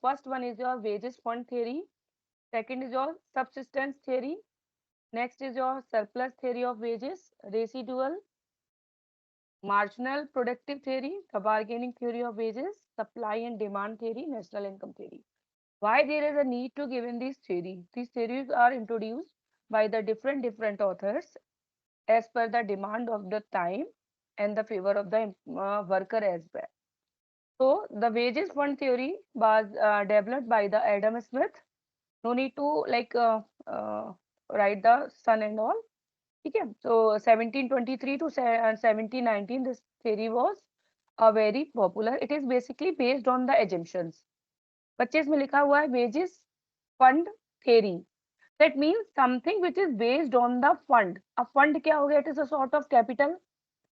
first one is your wages fund theory, second is your subsistence theory, next is your surplus theory of wages, residual, marginal productive theory, the bargaining theory of wages, supply and demand theory, national income theory. Why there is a need to give in these theories? These theories are introduced by the different authors as per the demand of the time and the favor of the worker as well. So the wages fund theory was developed by the Adam Smith. No need to like write the sun and all. Okay. So 1723 to 1719, this theory was very popular. It is basically based on the assumptions. 25 में लिखा हुआ है wages fund theory. That means something which is based on the fund. A fund क्या हो गया? It is a sort of capital.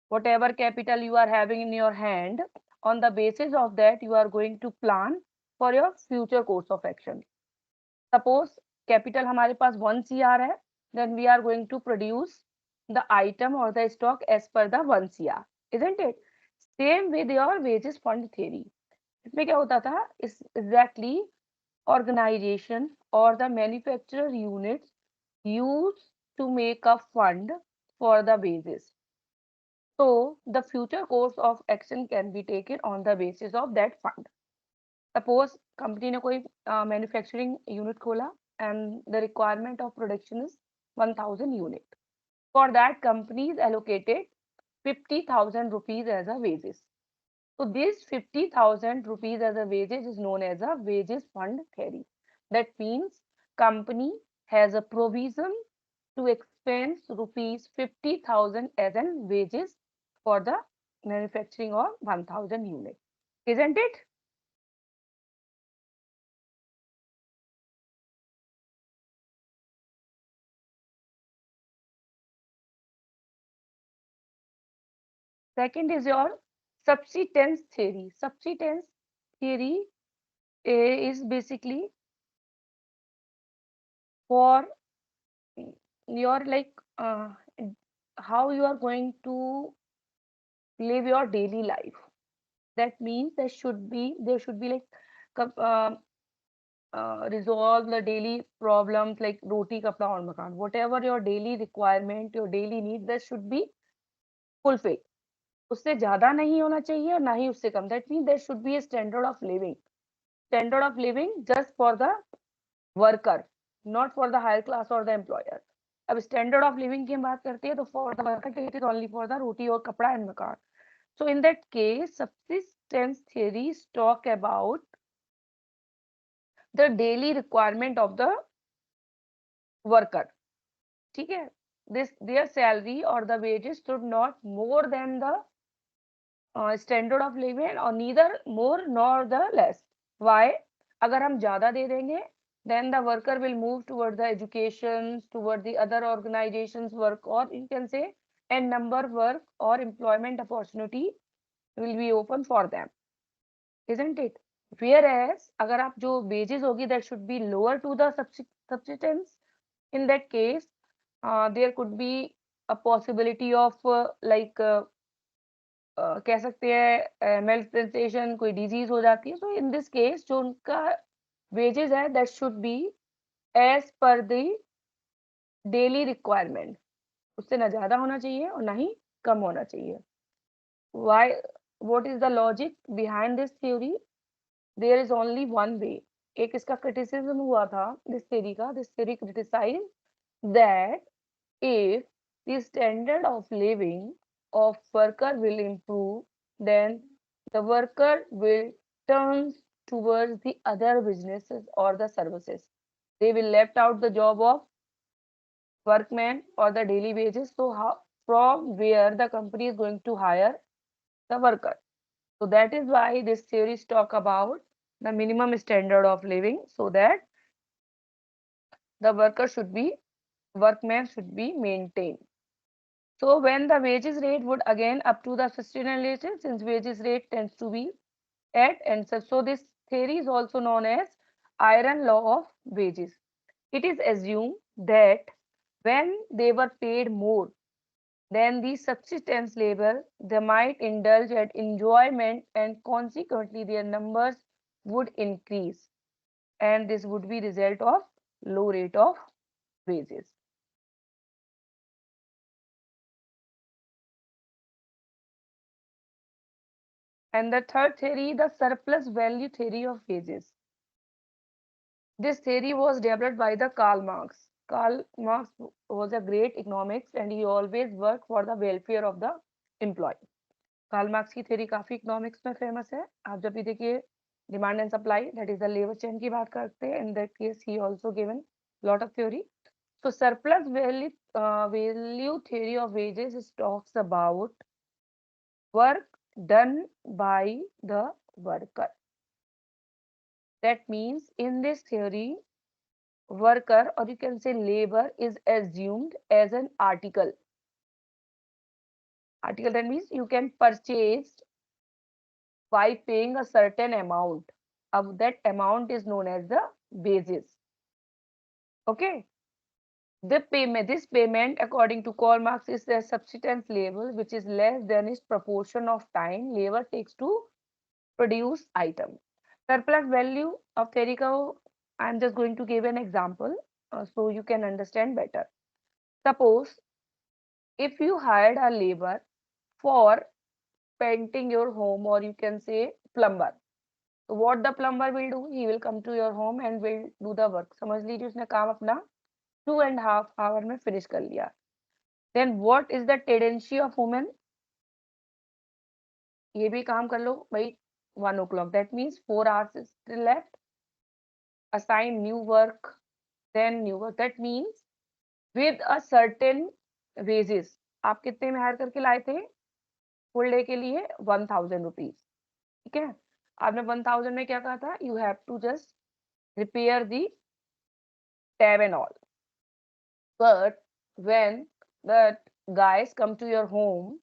Whatever capital you are having in your hand, on the basis of that you are going to plan for your future course of action. Suppose capital हमारे पास 1 CR है, then we are going to produce the item or the stock as per the 1 CR, isn't it? Same with your wages fund theory. इसमें क्या होता था? Is exactly organization or the manufacturer units used to make a fund for the wages. So the future course of action can be taken on the basis of that fund. Suppose company ने कोई manufacturing unit खोला and the requirement of production is 1000 unit. For that, company is allocated 50,000 rupees as a wages. So this 50,000 rupees as a wages is known as a wages fund theory. That means company has a provision to expense rupees 50,000 as an wages for the manufacturing of 1000 units. Isn't it? Second is your subsistence theory. Subsistence theory is basically for your like how you are going to live your daily life. That means there should be like resolve the daily problems like roti kapda और makan, whatever your daily requirement, your daily need, that should be fulfilled. उससे ज्यादा नहीं होना चाहिए और ना ही उससे कम. That means there should be a standard of living just for the worker, not for the higher class or the employer. अब standard of living की हम बात करते हैं तो for the worker it is only for the roti और कपड़ा and makan. So in that case, subsistence theories talk about the daily requirement of the worker. ठीक है? This their salary or the wages should not more than the standard of living or neither more nor the less. Why? अगर हम ज्यादा दे देंगे, then the worker will move toward the education, toward the other organizations work, or you can say and number work or employment opportunity will be open for them, isn't it? Whereas अगर आप जो wages होगी that should be lower to the subsistence. In that case, there could be a possibility of कह सकते हैं malnutrition, कोई disease हो जाती है. So in this case जो उनका wages है that should be as per the daily requirement. उससे ना ज्यादा होना चाहिए और ना ही कम होना चाहिए. Why? What is the logic behind this theory? There is only one way. एक इसका criticism हुआ था this theory का. This theory criticized that if the standard of living of worker will improve, then the worker will turn towards the other businesses or the services. They will left out the job of workman or the daily wages. So how, from where the company is going to hire the worker. So that is why this theories talk about the minimum standard of living so that the workman should be maintained. So when the wages rate would again up to the sustainability, since wages rate tends to be at and so this theory is also known as iron law of wages. It is assumed that when they were paid more than the subsistence labor, they might indulge at enjoyment and consequently their numbers would increase, and this would be result of low rate of wages. And the third theory, the surplus value theory of wages. This theory was developed by the Karl Marx. Karl Marx was a great economics and he always worked for the welfare of the employee. Karl Marx की theory काफी economics में famous है. आप जब भी देखिए demand and supply, that is the labour chain की बात करते हैं, इन दैट केस ही also given lot of theory. So surplus value theory of wages talks about work done by the worker. That means in this theory, worker or you can say labor is assumed as an article. Article, that means you can purchase by paying a certain amount. Of that amount is known as the wages. Okay. This payment, according to Karl Marx, is the subsistence level, which is less than its proportion of time labor takes to produce item. Surplus value of theory ko, I'm just going to give an example so you can understand better. Suppose if you hired a labor for painting your home, or you can say plumber. So what the plumber will do? He will come to your home and will do the work. समझ लीजिए उसने काम अपना 2.5 hour में finish कर लिया. Then what is the tendency of women? ये भी काम कर लो भाई 1 o'clock. That means 4 hours is still left. Assign new work, then new work. That means with a certain wages. आप कितने में हायर करके लाए थे? फुल डे के लिए 1000 रुपीज. ठीक है. आपने 1000 में क्या कहा था? You have to just repair the tab and all. But when the guys come to your home,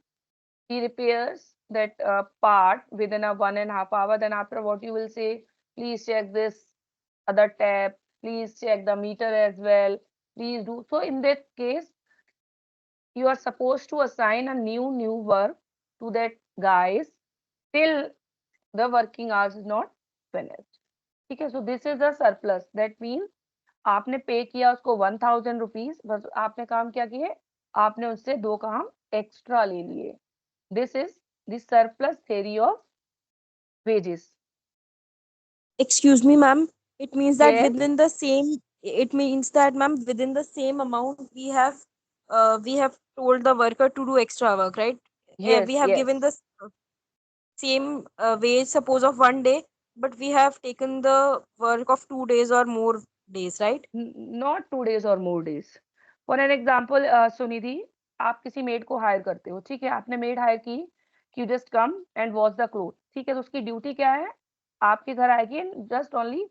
he repairs that part within a 1.5 hour. Then after, what you will say, please check this other tab, please check the meter as well, please do. So in that case, you are supposed to assign a new work to that guys till the working hours is not finished. ठीक है. So this is the surplus. That means आपने पे किया उसको 1000 rupees, बस आपने काम क्या किए? आपने उससे 2 काम एक्स्ट्रा ले लिए. This is the surplus theory of wages. Excuse me, ma'am. It means that Yes. within the same, it means that, ma'am, within the same amount we have told the worker to do extra work, right? Yes, We have yes. given the same wage, suppose of 1 day, but we have taken the work of 2 days or more days, right? Not 2 days और more days. For an example Sunidhi, आप किसी made को higher करते हो. ठीक है. आपने made higher की कि just come and wash the cloth. ठीक है. तो उसकी ड्यूटी क्या है? आपके घर आएगी and just only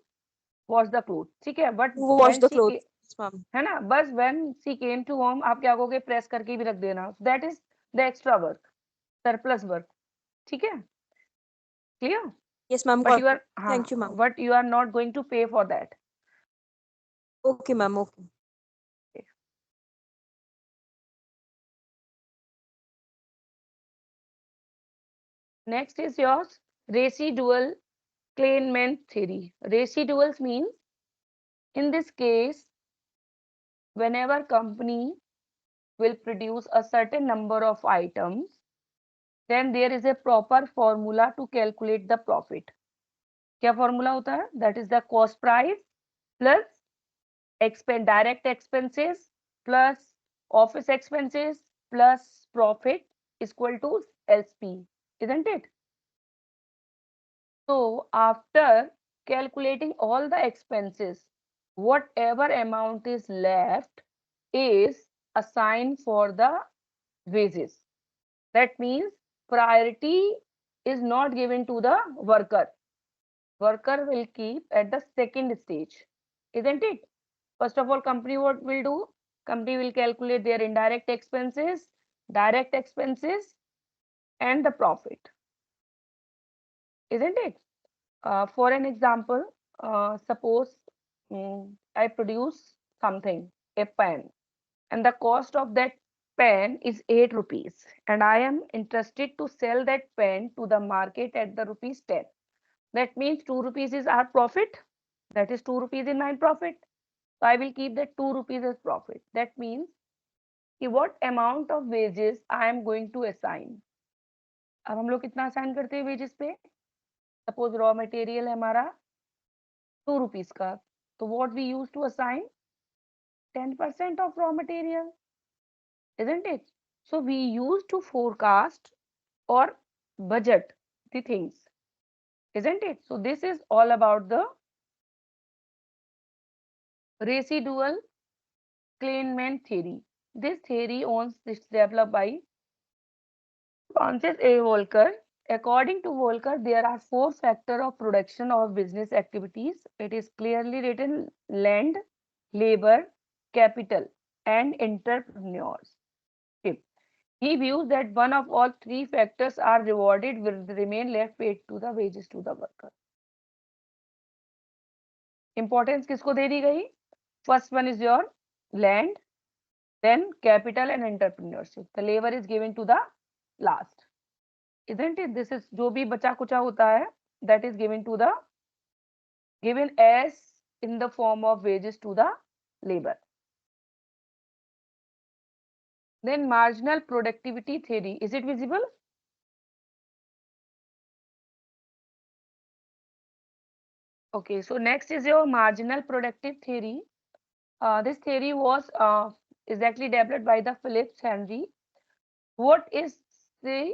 wash the cloth. ठीक है. But Wash when the she, clothes, ma'am. है ना, बस when she came to home आप क्या कहोगे? प्रेस करके भी रख देना. That is the extra work, surplus work. ठीक है. Clear. Yes, ma'am. But Got you it. Are, हाँ, Thank you, ma'am. But you are not going to pay for that. Okay, ma'am. Okay. Next is yours residual claimant theory. Residuals means in this case, whenever company will produce a certain number of items, then there is a proper formula to calculate the profit. क्या formula होता है? That is the cost price plus direct expenses plus office expenses plus profit is equal to SP, isn't it? So after calculating all the expenses, whatever amount is left is assigned for the wages. That means priority is not given to the worker. Worker will keep at the second stage, isn't it? First of all, company what will do? Company will calculate their indirect expenses, direct expenses, and the profit, isn't it? For an example, suppose I produce something, a pen, and the cost of that pen is 8 rupees, and I am interested to sell that pen to the market at the rupees 10. That means 2 rupees is our profit. That is 2 rupees in my profit. So I will keep that 2 rupees as profit. That means what amount of wages I am going to assign. अब हम लोग कितना assign करते हैं wages पे? Suppose raw material है हमारा 2 rupees का, तो what we use to assign 10% of raw material, isn't it? So we use to forecast or budget the things, isn't it? So this is all about the residual Kleinman theory. This theory is developed by Francis A. Volcker. According to Volcker, there are 4 factors of production of business activities. It is clearly written: land, labor, capital, and entrepreneurs. He views that one of all 3 factors are rewarded will remain left paid to the wages to the worker. Importance किसको दे दी गई? First one is your land, then capital and entrepreneurship. The labor is given to the last. Isn't it? This is जो भी बचा कुचा होता है, that is given as in the form of wages to the labor. Then marginal productivity theory. Is it visible? Okay, so next is your marginal productive theory. This theory was exactly developed by the Phillips Henry. What is the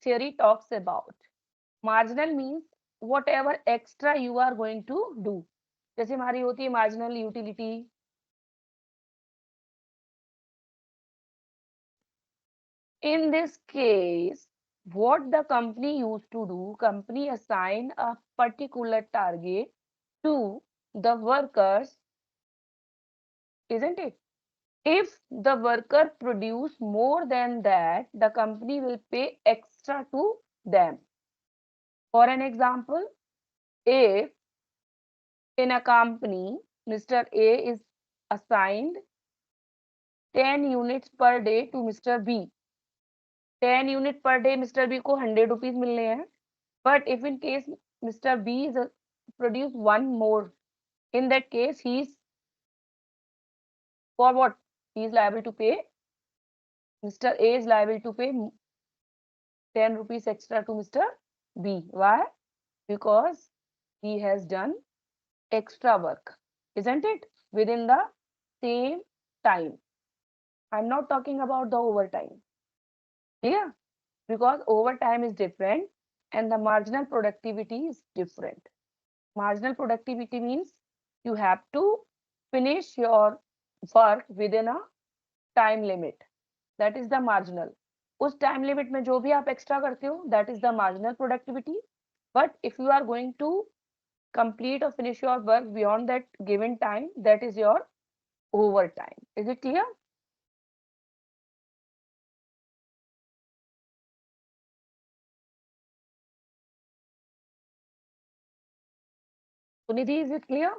theory talks about? Marginal means whatever extra you are going to do. जैसे हमारी होती है marginal utility. In this case, what the company used to do, company assign a particular target to the workers, isn't it? If the worker produce more than that, the company will pay extra to them. For an example, if in a company, Mr. A is assigned 10 units per day to Mr. B. 10 unit per day Mr. B को 100 rupees मिलने हैं. But if in case Mr. B is produce one more, in that case he is for what? He is liable to pay. Mr. A is liable to pay 10 rupees extra to Mr. B. Why? Because he has done extra work, isn't it? Within the same time. I'm not talking about the overtime. Yeah, because overtime is different and the marginal productivity is different. Marginal productivity means you have to finish your work within a time limit. That is the marginal. उस time limit में जो भी आप extra करते हो, that is the marginal productivity. But if you are going to complete or finish your work beyond that given time, that is your overtime. Is it clear? Sunidhi, is it clear?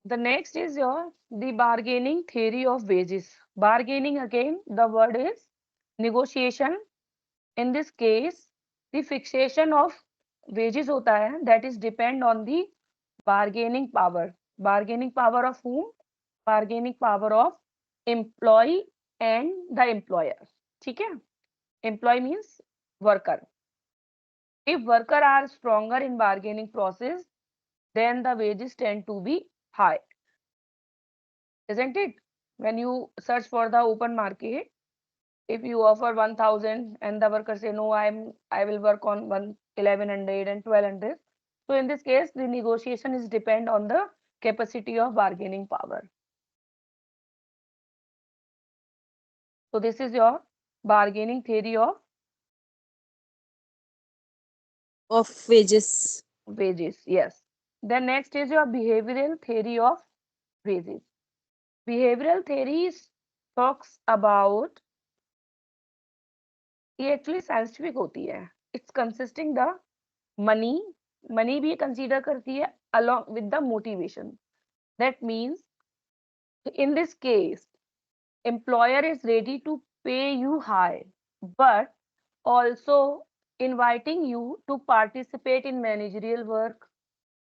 The next is your the bargaining theory of wages. Bargaining, again, the word is negotiation. In this case, the fixation of wages होता है, that is depend on the bargaining power. Bargaining power of whom? Bargaining power of employee and the employer. ठीक है? Employee means worker. If worker are stronger in bargaining process, then the wages tend to be high, isn't it? When you search for the open market, if you offer 1000 and the worker say no, I will work on 1100 and 1200. So in this case, the negotiation is depend on the capacity of bargaining power. So this is your bargaining theory of wages. wages. Yes. Then next is your behavioral theory of wages. Behavioral theories talks about, ये actually scientific होती है. It's consisting the money, money भी consider करती है along with the motivation. That means in this case employer is ready to pay you high but also inviting you to participate in managerial work,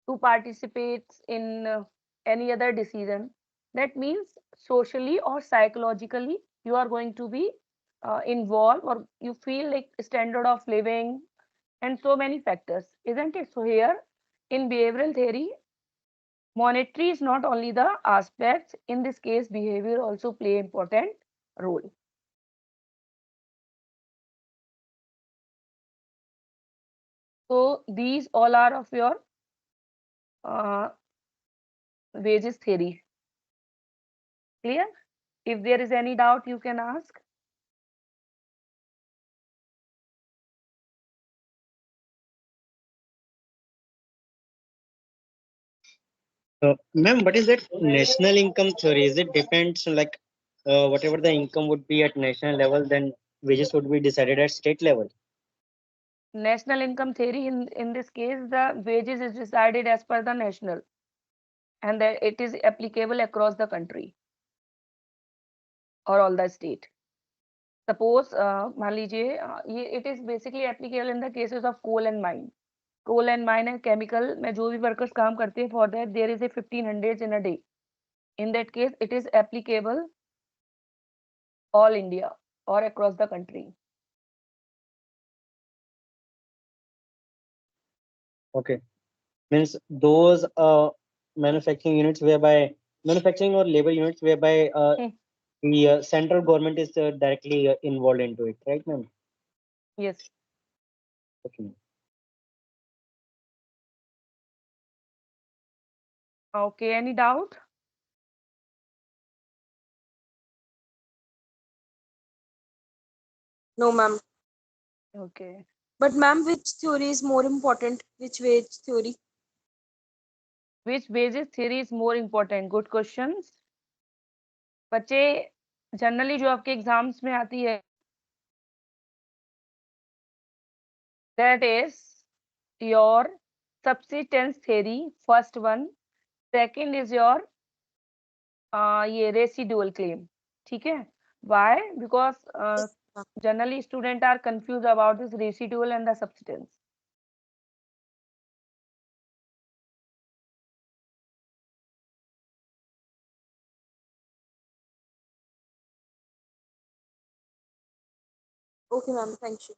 to participate in any other decision. That means socially or psychologically you are going to be involved, or you feel like standard of living and so many factors, isn't it? So here in behavioral theory, monetary is not only the aspects. In this case, behavior also play important role. So these all are of your uh, wages theory. Clear? If there is any doubt, you can ask. Ma'am, what is that national income theory? Is it depends like whatever the income would be at national level, then wages would be decided at state level? National income theory, in this case, the wages is decided as per the national, and that it is applicable across the country or all the state. Suppose मान लीजिए ये it is basically applicable in the cases of coal and mine. Coal and mine and chemical में जो भी workers काम करते हैं, for that there is a 1500 in a day. In that case, it is applicable all India or across the country. Okay, means those manufacturing units whereby manufacturing or labor units whereby Hmm. the central government is directly involved into it, right, ma'am? Yes. Okay. Okay. Any doubt? No, ma'am. Okay. But ma'am, which theory is more important? Which wage theory? Which wages theory is more important? Good questions. बच्चे generally जो आपके exams में आती है, that is your subsistence theory, first one. Second is your ये residual claim. ठीक है? Why? Because Yes, ma'am. generally students are confused about this residual and the subsistence. Okay, ma'am. Thank you.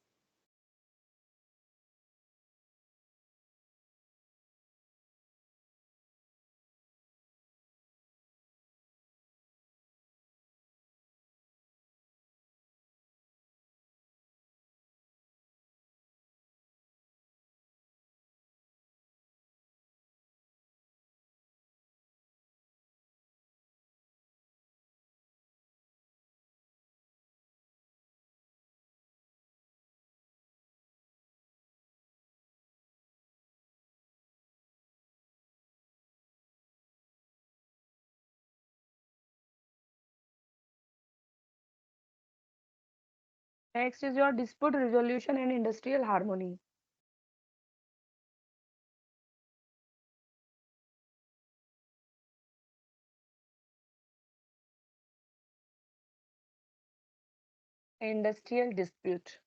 Next is your dispute resolution and industrial harmony. Industrial dispute.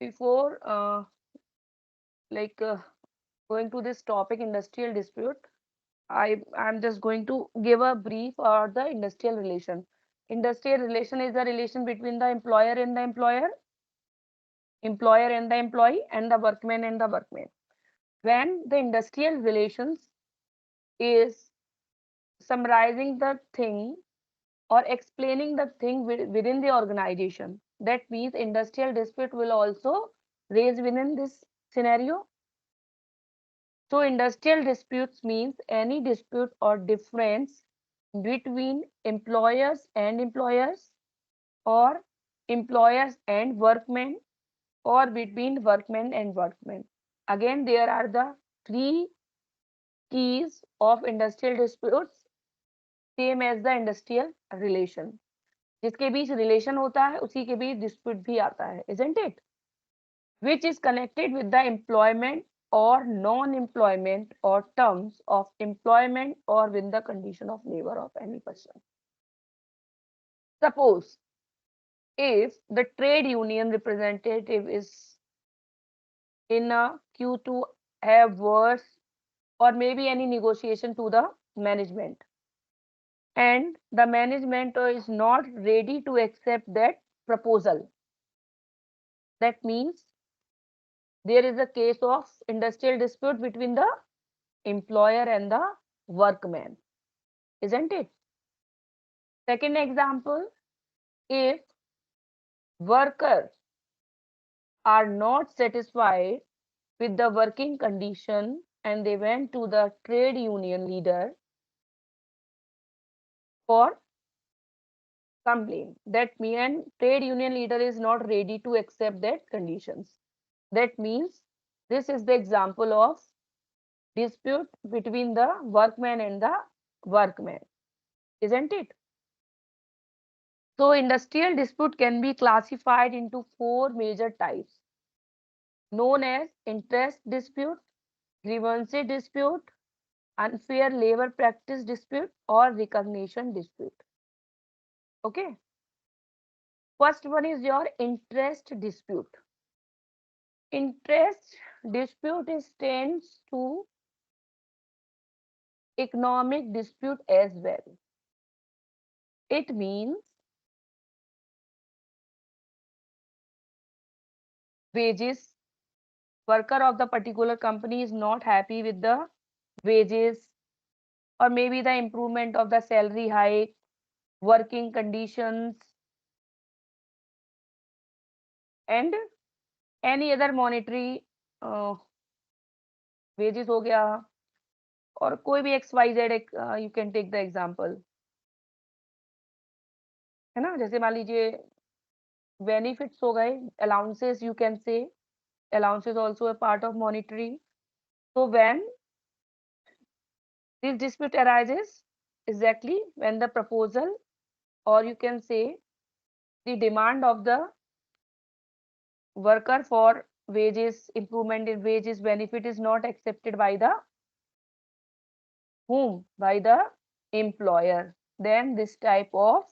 Before like going to this topic, industrial dispute, I'm just going to give a brief or the industrial relation. Industrial relation is the relation between the employer and the employer, employer and the employee, and the workman and the workman. When the industrial relations is summarizing the thing or explaining the thing within the organization, that means industrial dispute will also raise within this scenario. So industrial disputes means any dispute or difference between employers and employers, or employers and workmen, or between workmen and workmen. Again, there are the three keys of industrial disputes, same as the industrial relation. जिसके बीच relation होता है उसी के बीच dispute भी आता है, isn't it? which is connected with the employment or non-employment or terms of employment or with the condition of labor of any person. Suppose if the trade union representative is in a queue to have worse or maybe any negotiation to the management, and the management is not ready to accept that proposal, that means there is a case of industrial dispute between the employer and the workman, isn't it? Second example, if workers are not satisfied with the working condition and they went to the trade union leader for complaint, that means trade union leader is not ready to accept that conditions. That means this is the example of dispute between the workman and the workman, isn't it? So industrial dispute can be classified into four major types known as interest dispute, grievance dispute, unfair labor practice dispute, or recognition dispute. Okay. First one is your interest dispute. Interest dispute tends to economic dispute as well. It means wages. Worker of the particular company is not happy with the wages or maybe the improvement of the salary hike, working conditions, and any other monetary wages हो गया और कोई भी XYZ you can take the example, है ना? जैसे मान लीजिए benefits हो गए, allowances you can say, allowances also a part of monetary. So when this dispute arises, exactly when the proposal or you can say the demand of the worker for wages, improvement in wages, benefit is not accepted by the whom? By the employer. Then this type of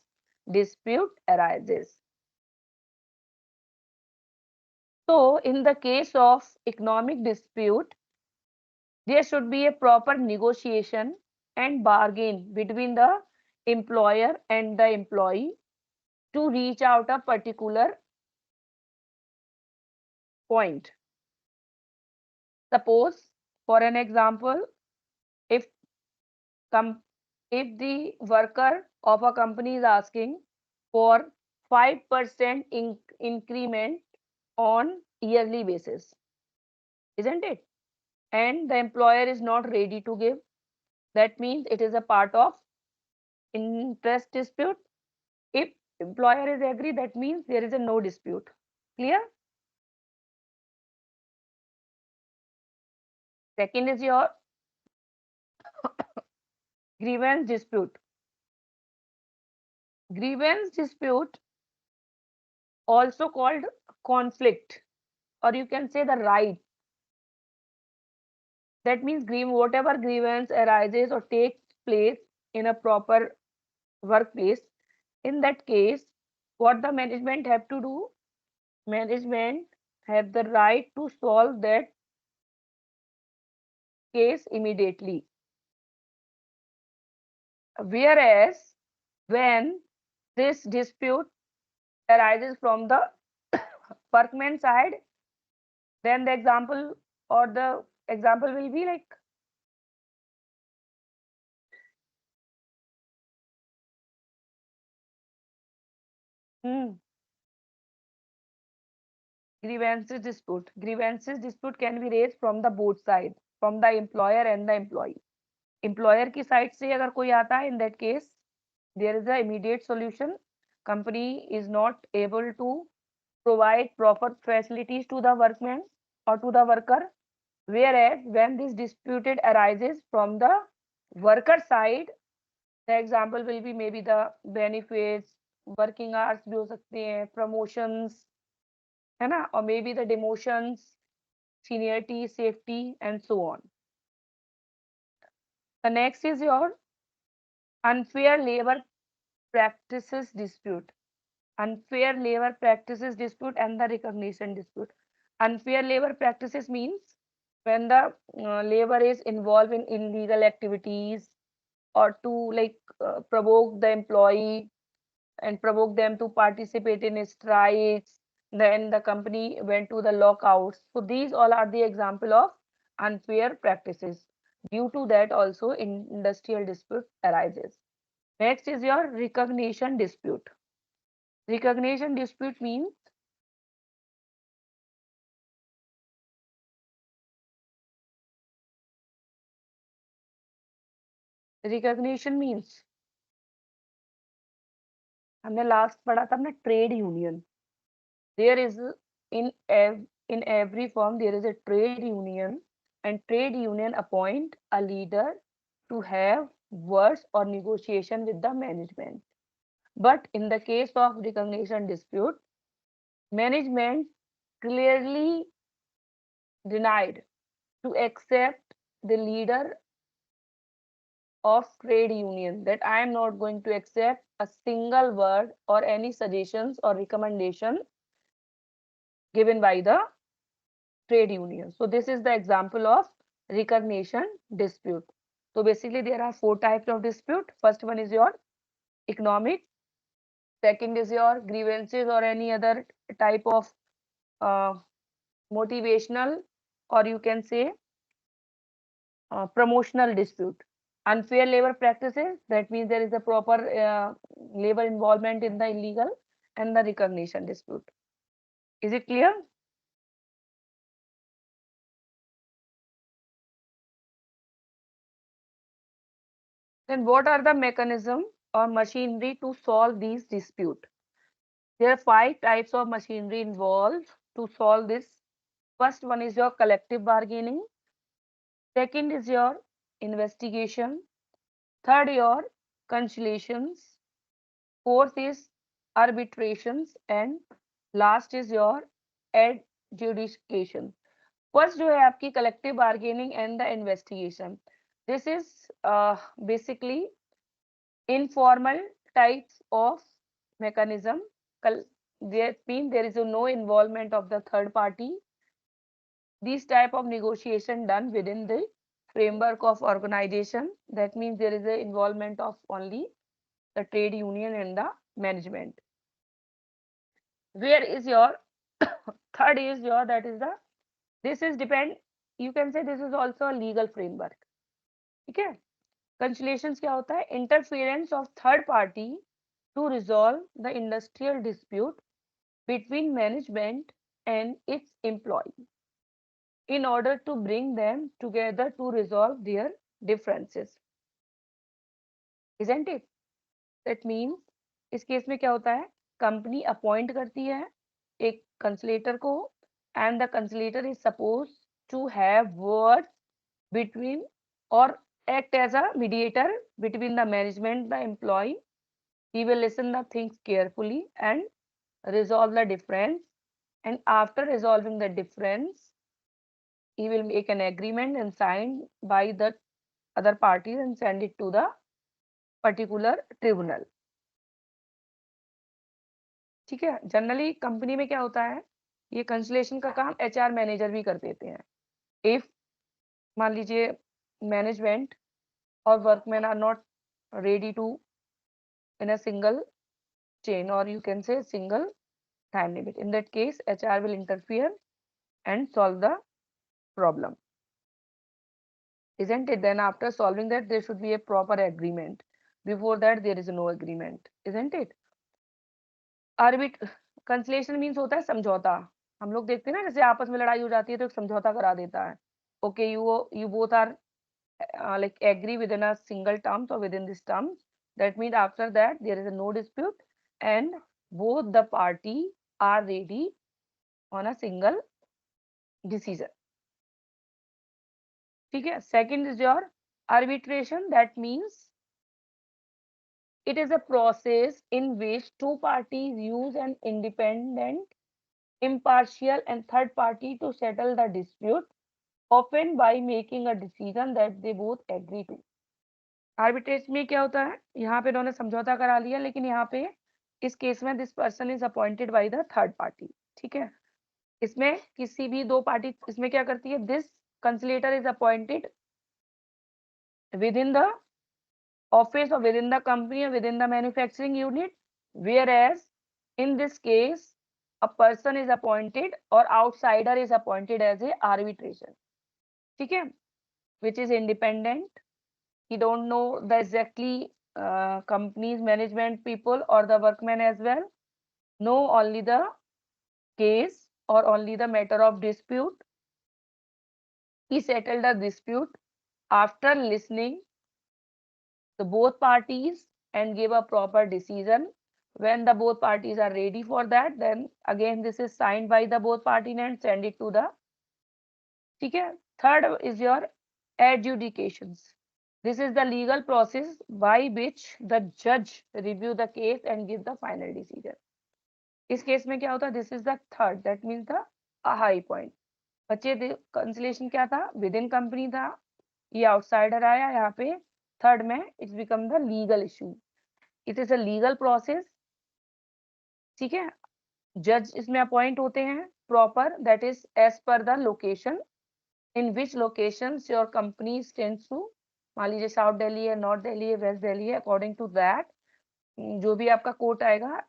dispute arises. So in the case of economic dispute, there should be a proper negotiation and bargain between the employer and the employee to reach out a particular point. Suppose, for an example, if if the worker of a company is asking for 5% increment on yearly basis, isn't it? And the employer is not ready to give, that means it is a part of interest dispute. If employer is agree, that means there is a no dispute. Clear? Second is your grievance dispute. Grievance dispute, also called conflict, or you can say the right. That means whatever grievance arises or takes place in a proper workplace, in that case, what the management have to do? Management have the right to solve that case immediately. Whereas when this dispute arises from the workman side, then the example or the example will be like grievances dispute. Grievances dispute can be raised from the both sides, from the employer and the employee. Employer की side से अगर कोई आता है, in that case there is a immediate solution. Company is not able to provide proper facilities to the workman or to the worker. Whereas when this disputed arises from the worker side, the example will be maybe the benefits, working hours भी हो सकते हैं, promotions, है ना, or maybe the demotions, seniority, safety, and so on. The next is your unfair labor practices dispute. Unfair labor practices dispute and the recognition dispute. Unfair labor practices means when the labor is involved in illegal activities or to provoke the employee and provoke them to participate in strikes, then the company went to the lockouts. So these all are the example of unfair practices. Due to that also industrial dispute arises. Next is your recognition dispute. Recognition dispute means recognition means हमने last पढ़ा था अपना trade union. There is in in every firm there is a trade union, and trade union appoint a leader to have words or negotiation with the management. But in the case of recognition dispute, management clearly denied to accept the leader of trade union, that I am not going to accept a single word or any suggestions or recommendation given by the trade union. So this is the example of recognition dispute. So basically there are 4 types of dispute. First one is your economic, second is your grievances or any other type of uh, motivational, or you can say promotional dispute. Unfair labor practices, that means there is a proper labor involvement in the illegal, and the recognition dispute. Is it clear? Then what are the mechanism or machinery to solve these dispute? There are 5 types of machinery involved to solve this. First one is your collective bargaining. Second is your investigation. Third, your conciliations. Fourth is arbitrations, and last is your adjudication. First जो है आपकी collective bargaining and the investigation. This is basically informal types of mechanism. That means there is no involvement of the third party. These type of negotiation done within the framework of organization. That means there is a involvement of only the trade union and the management. Where is your third is your, that is the, this is depend, you can say this is also a legal framework. ठीक है. Conciliations क्या होता है? Interference of third party to resolve the industrial dispute between management and its employee in order to bring them together to resolve their differences. Isn't it? That means इस case में क्या होता है? कंपनी अपॉइंट करती है एक conciliator को, and the conciliator is suppose to have words between or act as a mediator between the management, the employee. He will listen the things carefully and resolve the difference. And after resolving the difference, he will make an agreement and signed by the other parties and send it to the particular tribunal. ठीक है. Generally company में क्या होता है, ये consolation का काम HR manager भी कर देते हैं. इफ मान लीजिए मैनेजमेंट और workman are not ready to in a single chain, or you can say single time limit. In that case, HR will interfere and solve the problem. Isn't it? Then after solving that, there should be a proper agreement. Before that, there is no agreement. Isn't it? Conciliation means होता है समझौता. हम लोग देखते हैं ना, जैसे आपस में लड़ाई हो जाती है तो एक समझौता करा देता है. Okay, you both are like agree within a single terms or within this terms. That means after that there is a no dispute and both the party are ready on a single decision. ठीक है. Second is your arbitration. That means it is a process in which two parties use an independent impartial and third party to settle the dispute, often by making a decision that they both agree to. Arbitrage में क्या होता है, यहाँ पे इन्होंने समझौता करा लिया, लेकिन यहाँ पे इस केस में this person is appointed by the third party, ठीक है। इसमें किसी भी दो पार्टी इसमें क्या करती है, this conciliator is appointed within the office or within the company or within the manufacturing unit, whereas in this case a person is appointed or outsider is appointed as a arbitration, ठीक है, which is independent. He don't know the exactly company's management people or the workman as well, know only the case or only the matter of dispute. He settled the dispute after listening the both parties and give a proper decision. When the both parties are ready for that, then again this is signed by the both parties and send it to the, ठीक है। Third is your adjudications. This is the legal process by which the judge review the case and give the final decision. इस case में क्या होता है, this is the third, that means the high point. बच्चे conciliation क्या था, with in company था, ये आउटसाइडर आया, यहाँ पे थर्ड में it's become the legal issue. It is a legal process, ठीक है। जज इसमें अपॉइंट होते हैं proper, that is as per the location, in which location your company stands to. मान लीजिए साउथ दिल्ली है, नॉर्थ दिल्ली है, वेस्ट दिल्ली है, अकॉर्डिंग टू दैट जो भी आपका कोर्ट आएगा,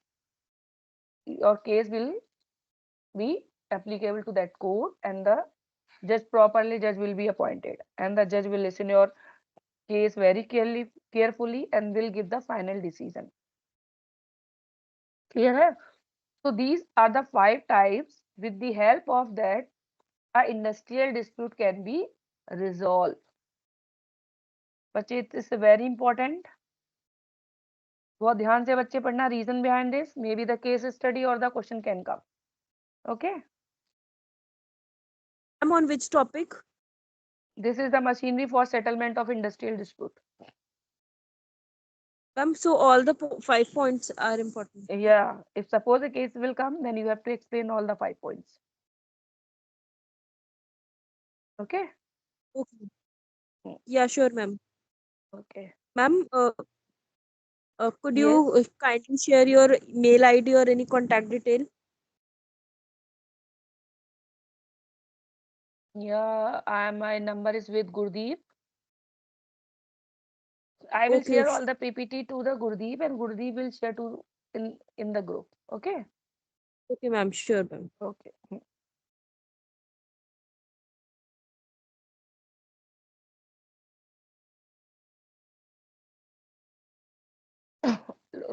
your case will be applicable to that court, and the judge will be appointed, and the judge will listen your case very carefully and will give the final decision. Clear hai? So these are the 5 types with the help of that a industrial dispute can be resolved. बच्चे it is very important. बहुत ध्यान से बच्चे पढ़ना. Reason behind this, maybe the case study or the question can come. Okay. I'm on which topic? This is the machinery for settlement of industrial dispute. So all the 5 points are important. Yeah, if suppose a case will come, then you have to explain all the 5 points. Okay. Okay. Yeah, sure, ma'am. Okay. Ma'am, could you kindly share your mail ID or any contact detail? Yeah, my number is with Gurdeep. I will share all the PPT to the Gurdeep, and Gurdeep will share to in the group. Okay. Okay, ma'am. Sure, ma'am. Okay.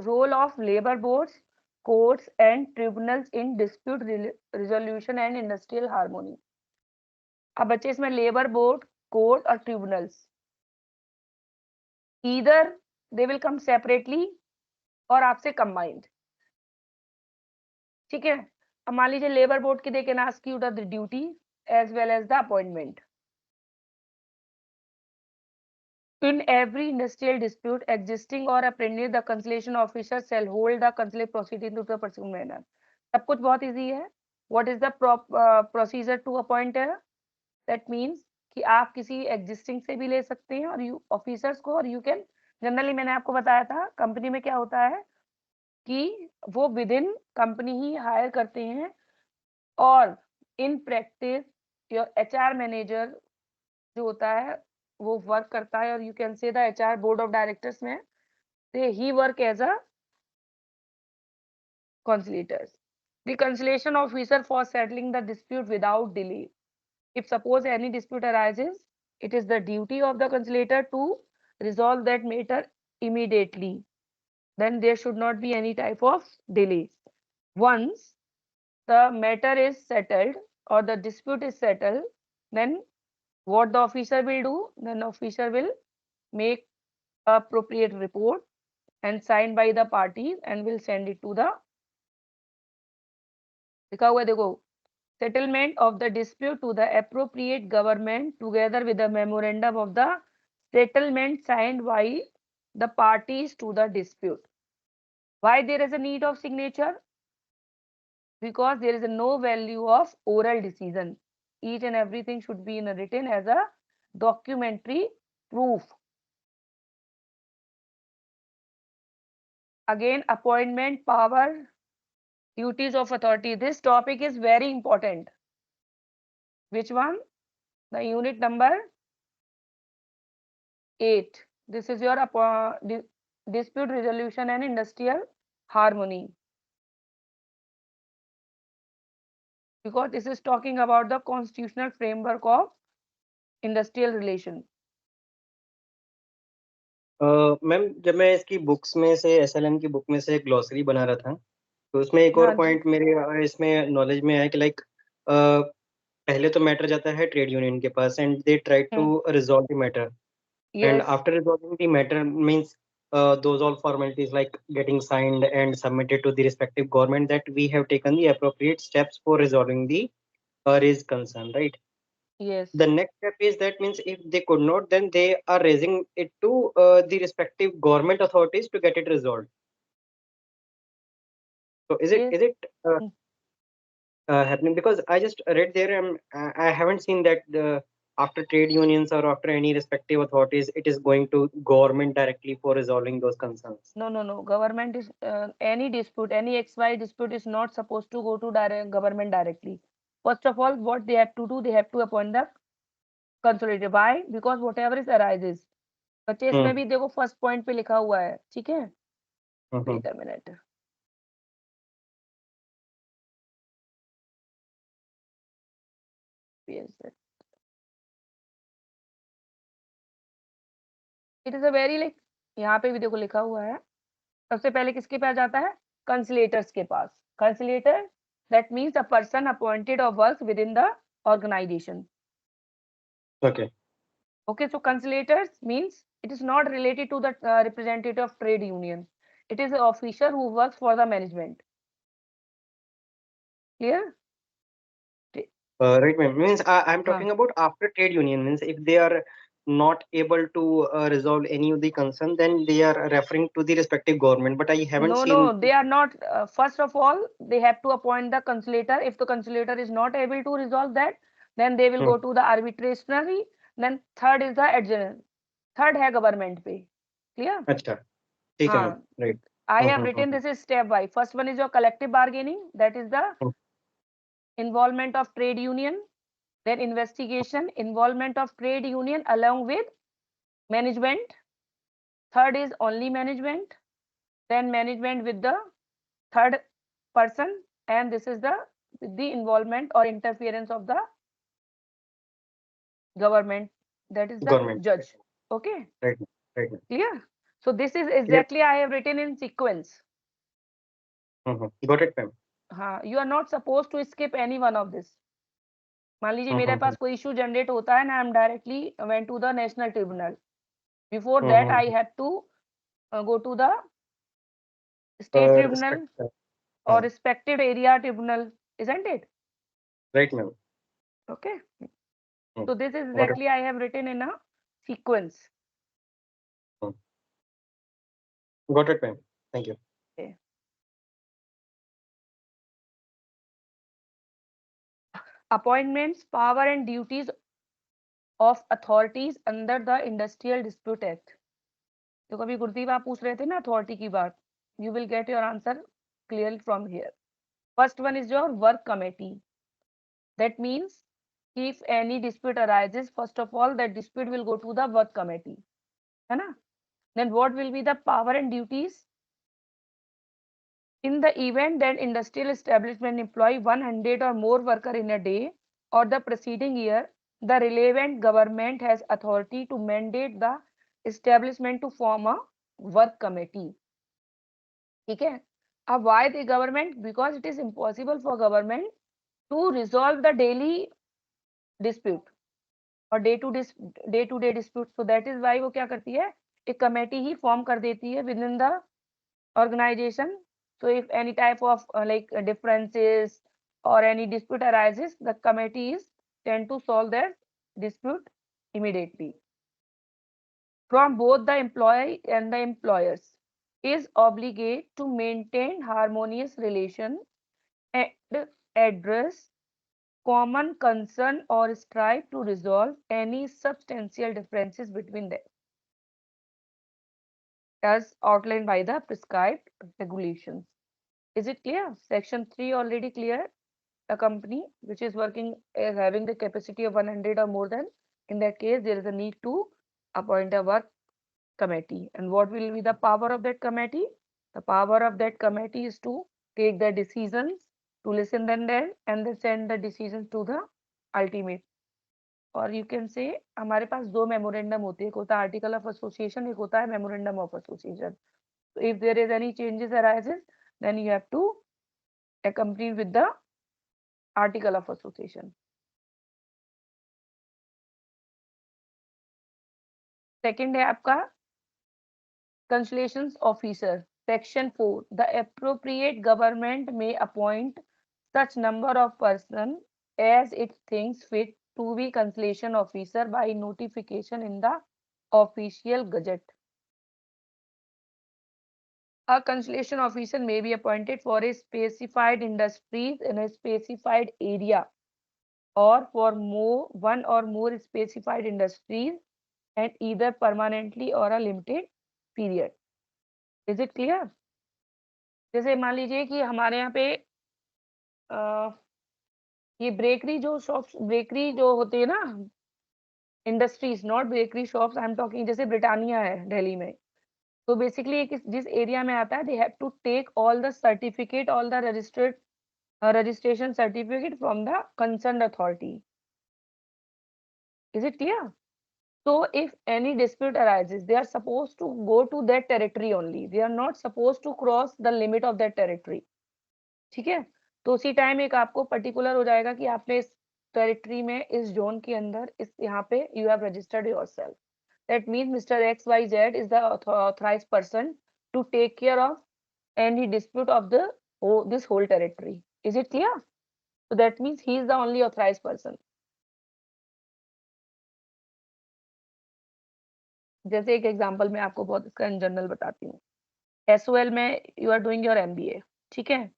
Role of labor boards, courts, and tribunals in dispute resolution and industrial harmony. अब बच्चे इसमें labour board, court और tribunals, either they will come separately और आपसे combined. ठीक है. अब मान लीजिए लेबर बोर्ड की, they can ask you the duty as well as the appointment. In every industrial dispute existing or apprehended, the conciliation officer shall hold the conciliation proceeding to the pursuing manner. सब कुछ बहुत easy है. What is the procedure to appoint है? That means कि आप किसी existing से भी ले सकते हैं और यू ऑफिसर्स को, और यू कैन जनरली, मैंने आपको बताया था कंपनी में क्या होता है कि वो विद इन कंपनी ही हायर करते हैं, और in practice your HR manager जो होता है वो वर्क करता है, और you can say the HR board of directors में they he work as a conciliators. The conciliation officer for settling the dispute without delay. If suppose any dispute arises, it is the duty of the conciliator to resolve that matter immediately. Then there should not be any type of delay. Once the matter is settled or the dispute is settled, then what the officer will do? Then the officer will make appropriate report and signed by the parties and will send it to the, लिखा हुआ है देखो, settlement of the dispute to the appropriate government together with the memorandum of the settlement signed by the parties to the dispute. Why there is a need of signature? because there is no value of oral decision. Each and everything should be written as a documentary proof. Again, appointment, power, duties of authority. This topic is very important. Which one? The unit number 8. This is your dispute resolution and industrial harmony. Because this is talking about the constitutional framework of industrial relation. Ma'am जब मैं इसकी books में से SLM की book में से एक glossary बना रहा था तो उसमें एक और हाँ जी। पॉइंट मेरे इसमें नॉलेज में है कि लाइक पहले तो मैटर जाता है ट्रेड यूनियन के पास and they try to resolve the matter and Yes. after resolving the matter means those all formalities like getting signed and submitted to the respective government that we have taken the appropriate steps for resolving the raised concern, right? Yes. The next step is that means if they could not, then they are raising it to the respective government authorities to get it resolved. So is Yes. it happening? Because I just read there and I haven't seen that after trade unions or after any respective authorities, it is going to government directly for resolving those concerns. No. Government is any dispute, any XY dispute is not supposed to go to government directly. First of all, what they have to do, they have to appoint the consolidated. Why? Because whatever is arises. बच्चे इसमें भी देखो first point पे लिखा हुआ है, ठीक है? Wait a minute. Yes, sir. It is a very like यहाँ पे भी देखो लिखा हुआ है. सबसे पहले किसके पास जाता है? कंसिलेटर्स के पास. Conciliator, that means a person appointed or works within the organization. Okay. Okay, so conciliators means it is not related to the representative of trade union. It is an officer who works for the management. Clear? Right, ma'am. Means I'm talking about after trade union. Means if they are not able to resolve any of the concern, then they are referring to the respective government. But I haven't seen. No, they are not. First of all, they have to appoint the conciliator. If the conciliator is not able to resolve that, then they will go to the arbitrary. Then third is the adjournment. Third है government पे. Clear? अच्छा, ठीक है, हाँ. right. I have written this is step by. First one is your collective bargaining. That is the involvement of trade union. Then investigation, involvement of trade union along with management. Third is only management. Then management with the third person, and this is the involvement or interference of the government, that is the Government. judge. Okay, Right. clear? So this is exactly I have written in sequence. Got it, ma'am. हाँ, you are not supposed to skip any one of this. मान लीजिए मेरे पास कोई issue generate होता है ना, I am directly went to the national tribunal. Before that I have to go to the state tribunal or respective area tribunal, isn't it? Right, ma'am. Okay. So this is exactly I have written in a sequence. Got it, ma'am. Thank you. Okay. Appointments, power and duties of authorities under the Industrial Dispute Act. तो कभी गुरदीप आप पूछ रहे थे ना authority की बात. You will get your answer clearly from here. First one is your work committee. That means if any dispute arises, first of all, that dispute will go to the work committee. है ना? Then what will be the power and duties? In the event that industrial establishment employ 100 or more worker in a day or the preceding year, the relevant government has authority to mandate the establishment to form a work committee. ठीक है? अब why the government? Because it is impossible for government to resolve the daily dispute और day to day dispute. So that is why वो क्या करती है, एक committee ही form कर देती है within the organisation. So if any type of like differences or any dispute arises, the committee is tend to solve that dispute immediately. From both the employee and the employers is obligate to maintain harmonious relation and address common concern or strive to resolve any substantial differences between them as outlined by the prescribed regulations. Is it clear? Section 3 already clear. A company which is working is having the capacity of 100 or more than, in that case, there is a need to appoint a work committee. And what will be the power of that committee? The power of that committee is to take the decisions, to listen them then, and then send the decisions to the ultimate. और you can से हमारे पास दो memorandum होते हैं, एक होता है article of association, एक होता है memorandum of association. So if there is any changes arises, then you have to accompany with the article of association. Second है आपका कंसलेशंस officer. Section 4. The appropriate government may appoint such number of person as it thinks fit to be consolation officer by notification in the official gazette. A consolation officer may be appointed for a specified industries in a specified area or for one or more specified industries and either permanently or a limited period. Is it clear? जैसे मान लीजिए कि हमारे यहाँ पे ये ब्रेकरी जो shops, ब्रेकरी जो होती है ना, industries, not bakery shops, I am talking, जैसे ब्रिटानिया है दिल्ली में. तो बेसिकली जिस एरिया में आता है, they have to take all the certificate, all the registered registration certificate from the concerned authority. Is it clear? So if any dispute arises, they are supposed to go to that territory only. They are not supposed to cross the limit of that territory. ठीक है? तो उसी time एक आपको particular हो जाएगा कि आपने इस टेरिटरी में, इस जोन के अंदर, इस यहाँ पे you have registered yourself. That means Mr. XYZ is the authorized person to take care of any dispute of the this whole territory. Is it clear? So that means he is the only authorized person. जैसे एक example मैं आपको बहुत इसका in general बताती हूँ. SOL में you are doing your MBA. ठीक है?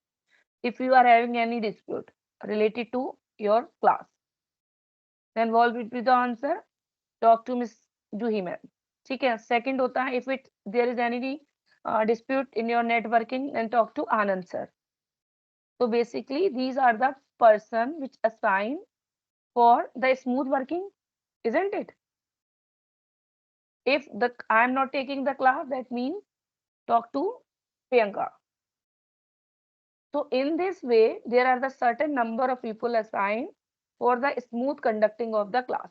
If you are having any dispute related to your class, then what will be the answer? Talk to Miss Juhi ma'am. ठीक है? Second होता है, if it there is any dispute in your networking, then talk to Anand sir. So basically these are the person which assign for the smooth working, isn't it? If I am not taking the class, that means talk to Priyanka. So in this way, there are the certain number of people assigned for the smooth conducting of the class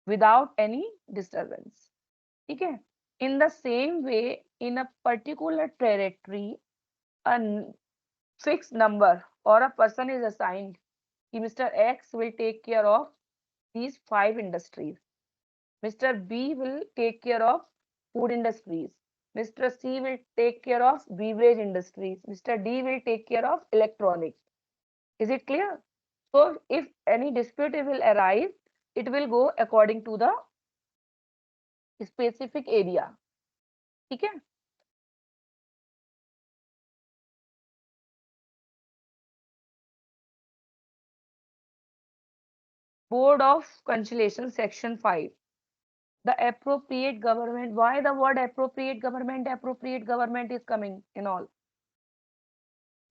without any disturbance. Okay. In the same way, in a particular territory, a fixed number or a person is assigned. Mr. X will take care of these 5 industries. Mr. B will take care of food industries. Mr. C will take care of beverage industries. Mr. D will take care of electronics. Is it clear? So if any dispute will arise, it will go according to the specific area. ठीक है? Board of Conciliation, Section 5. The appropriate government. Why the word appropriate government? Appropriate government is coming in all.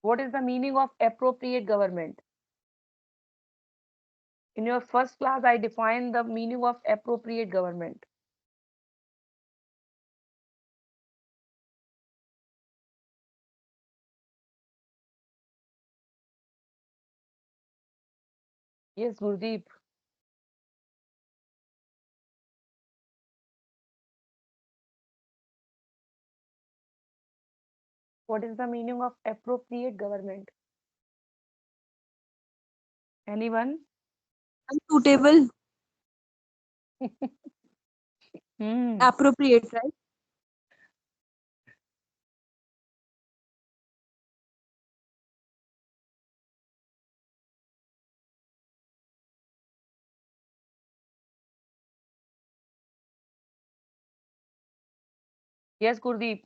What is the meaning of appropriate government? In your first class, I defined the meaning of appropriate government. Yes, Gurdeep. What is the meaning of appropriate government? Anyone? Suitable, Hmm. appropriate, right? Yes, Gurdeep.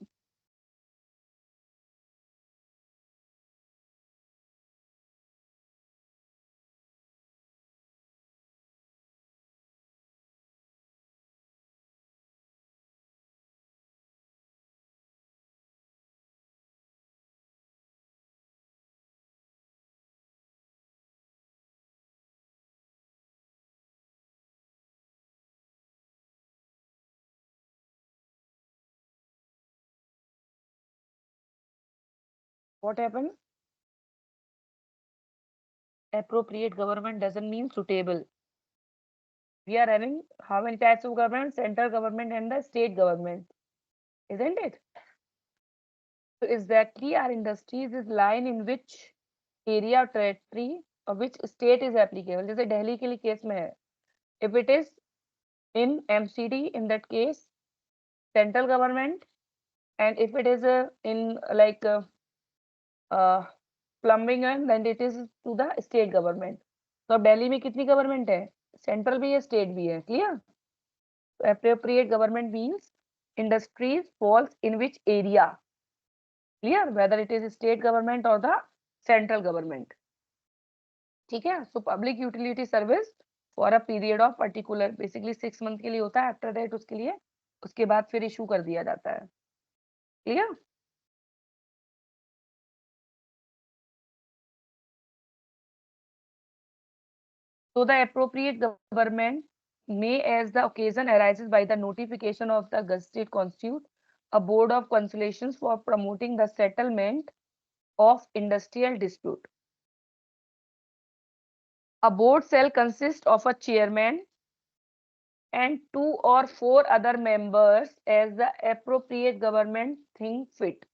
What happened? Appropriate government doesn't mean suitable. We are having how many types of government? Central government and the state government, isn't it? So exactly our industries is line in which area or territory or which state is applicable. जैसे दिल्ली के लिए case में है, if it is in MCD, in that case central government, and if it is in like plumbing, and then it is to the state government. तो अब दिल्ली में कितनी government है? सेंट्रल भी है, स्टेट भी है. Clear? Appropriate government means industries falls in which area. Clear? Whether it is state government or the central government. ठीक है? So public utility service for a period of particular basically 6 month के लिए होता है. After that उसके लिए उसके बाद फिर इशू कर दिया जाता है. Clear? So the appropriate government may, as the occasion arises by the notification of the Gazette, constitute a board of conciliations for promoting the settlement of industrial dispute. A board shall consist of a chairman and 2 or 4 other members as the appropriate government think fit.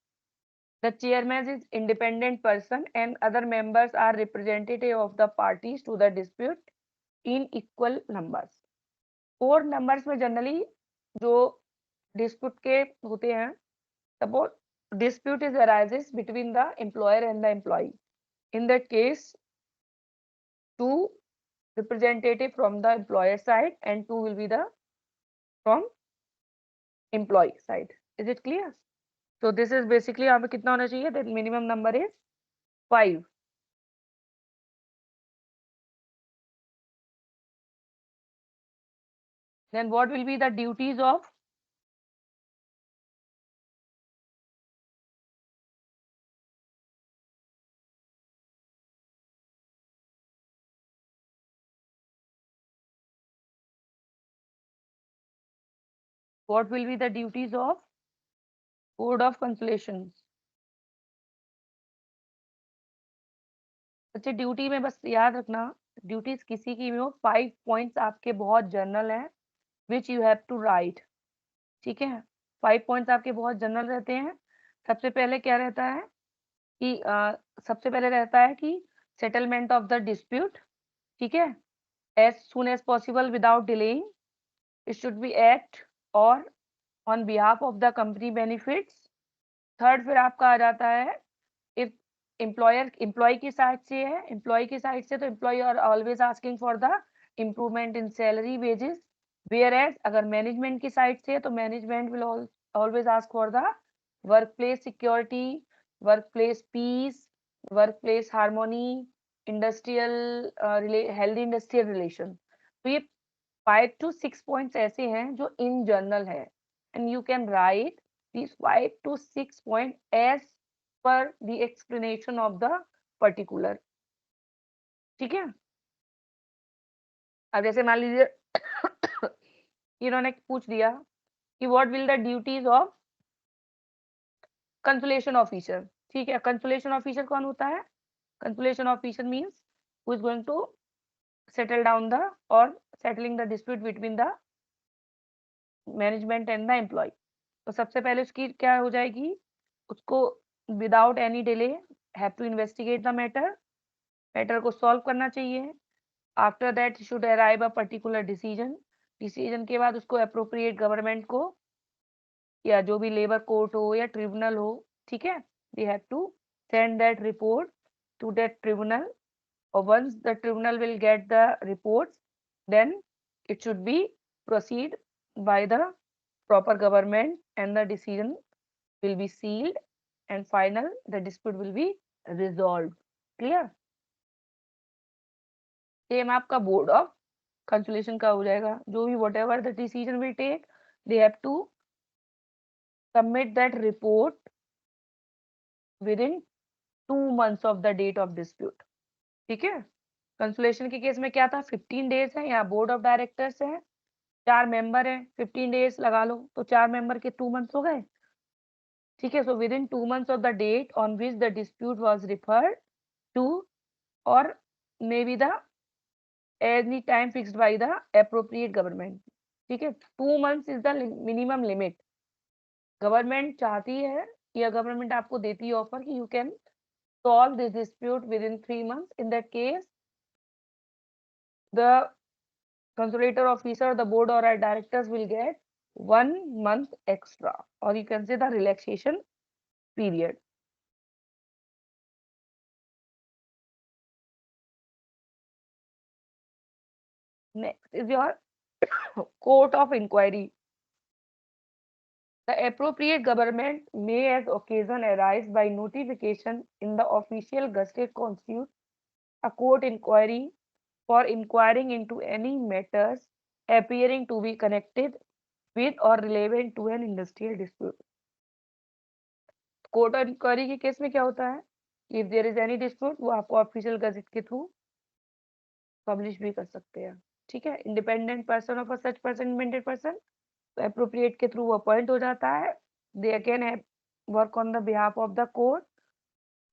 The chairman is independent person and other members are representative of the parties to the dispute in equal numbers. 4 numbers में generally जो dispute के होते हैं, suppose dispute is arises between the employer and the employee. In that case, 2 representative from the employer side and 2 will be the from employee side. Is it clear? So this is basically यहाँ पे कितना होना चाहिए? The minimum number is 5. Then what will be the duties of board of conciliation? अच्छा, duty में बस याद रखना, ड्यूटीज किसी की भी हो, 5 पॉइंट्स आपके बहुत जनरल हैं, which you have to write. ठीक है? 5 पॉइंट्स आपके बहुत जनरल रहते हैं. सबसे पहले क्या रहता है कि सबसे पहले रहता है कि सेटलमेंट ऑफ द डिस्प्यूट. ठीक है? As soon as possible without delaying. It should be act और on behalf of the company benefits. Third फिर आपका आ जाता है इफ एम्प्लॉय की साइड से है, एम्प्लॉय की साइड से तो employ are always asking for the improvement in salary wages. Whereas अगर मैनेजमेंट की साइड से है तो management will always ask for the work place security, work place peace, work place harmony, industrial healthy industrial relation. तो ये 5 to 6 points ऐसे हैं जो इन जनरल है, and you can write these 5 to 6 points as per the explanation of the particular. ठीक है? अब जैसे मान लीजिए इन्होंने पूछ दिया कि what will the duties of conciliation officer. ठीक है? कंसोलेशन ऑफिसर कौन होता है? Conciliation officer means who is going to settle down the और settling the dispute between the management and the employ. तो सबसे पहले उसकी क्या हो जाएगी, उसको without any delay have to investigate the matter को सॉल्व करना चाहिए. After that should arrive a particular decision के बाद उसको अप्रोप्रिएट गवर्नमेंट को या जो भी लेबर कोर्ट हो या ट्रिब्यूनल हो, ठीक है, they have to send that report to that tribunal. और once the tribunal will get the reports, then it should be proceed by the proper government and the decision will be sealed and final the dispute will be resolved. Clear? Same आपका board of consolation का हो जाएगा. जो भी whatever the decision will take, they have to submit that report within 2 months of the date of dispute. ठीक है? Consolation के case में क्या था, 15 days है. यहाँ बोर्ड ऑफ डायरेक्टर्स है, 4 मेंबर है, 15 days लगा लो तो 4 मेंबर के 2 months हो गए. ठीक है. So within 2 months of the date on which the dispute was referred to, or maybe the any time fixed by the appropriate government. ठीक है. 2 months is the minimum limit. Government चाहती है या गवर्नमेंट आपको देती है ऑफर कि you can solve this dispute within 3 months. In that case, the consolidator officer, the board or directors will get 1 month extra, or you can say the relaxation period. Next is your court of inquiry. The appropriate government may, as occasion arise by notification in the official Gazette, constitute a court inquiry for inquiring into any matters appearing to be connected with or relevant to an industrial dispute. Court inquiry के case में क्या होता है, if there is any dispute वो आपको official gazette के through publish भी कर सकते हैं. ठीक है. Independent person of such person mandated person appropriate के थ्रू अपॉइंट हो जाता है. They again work on the behalf of the court.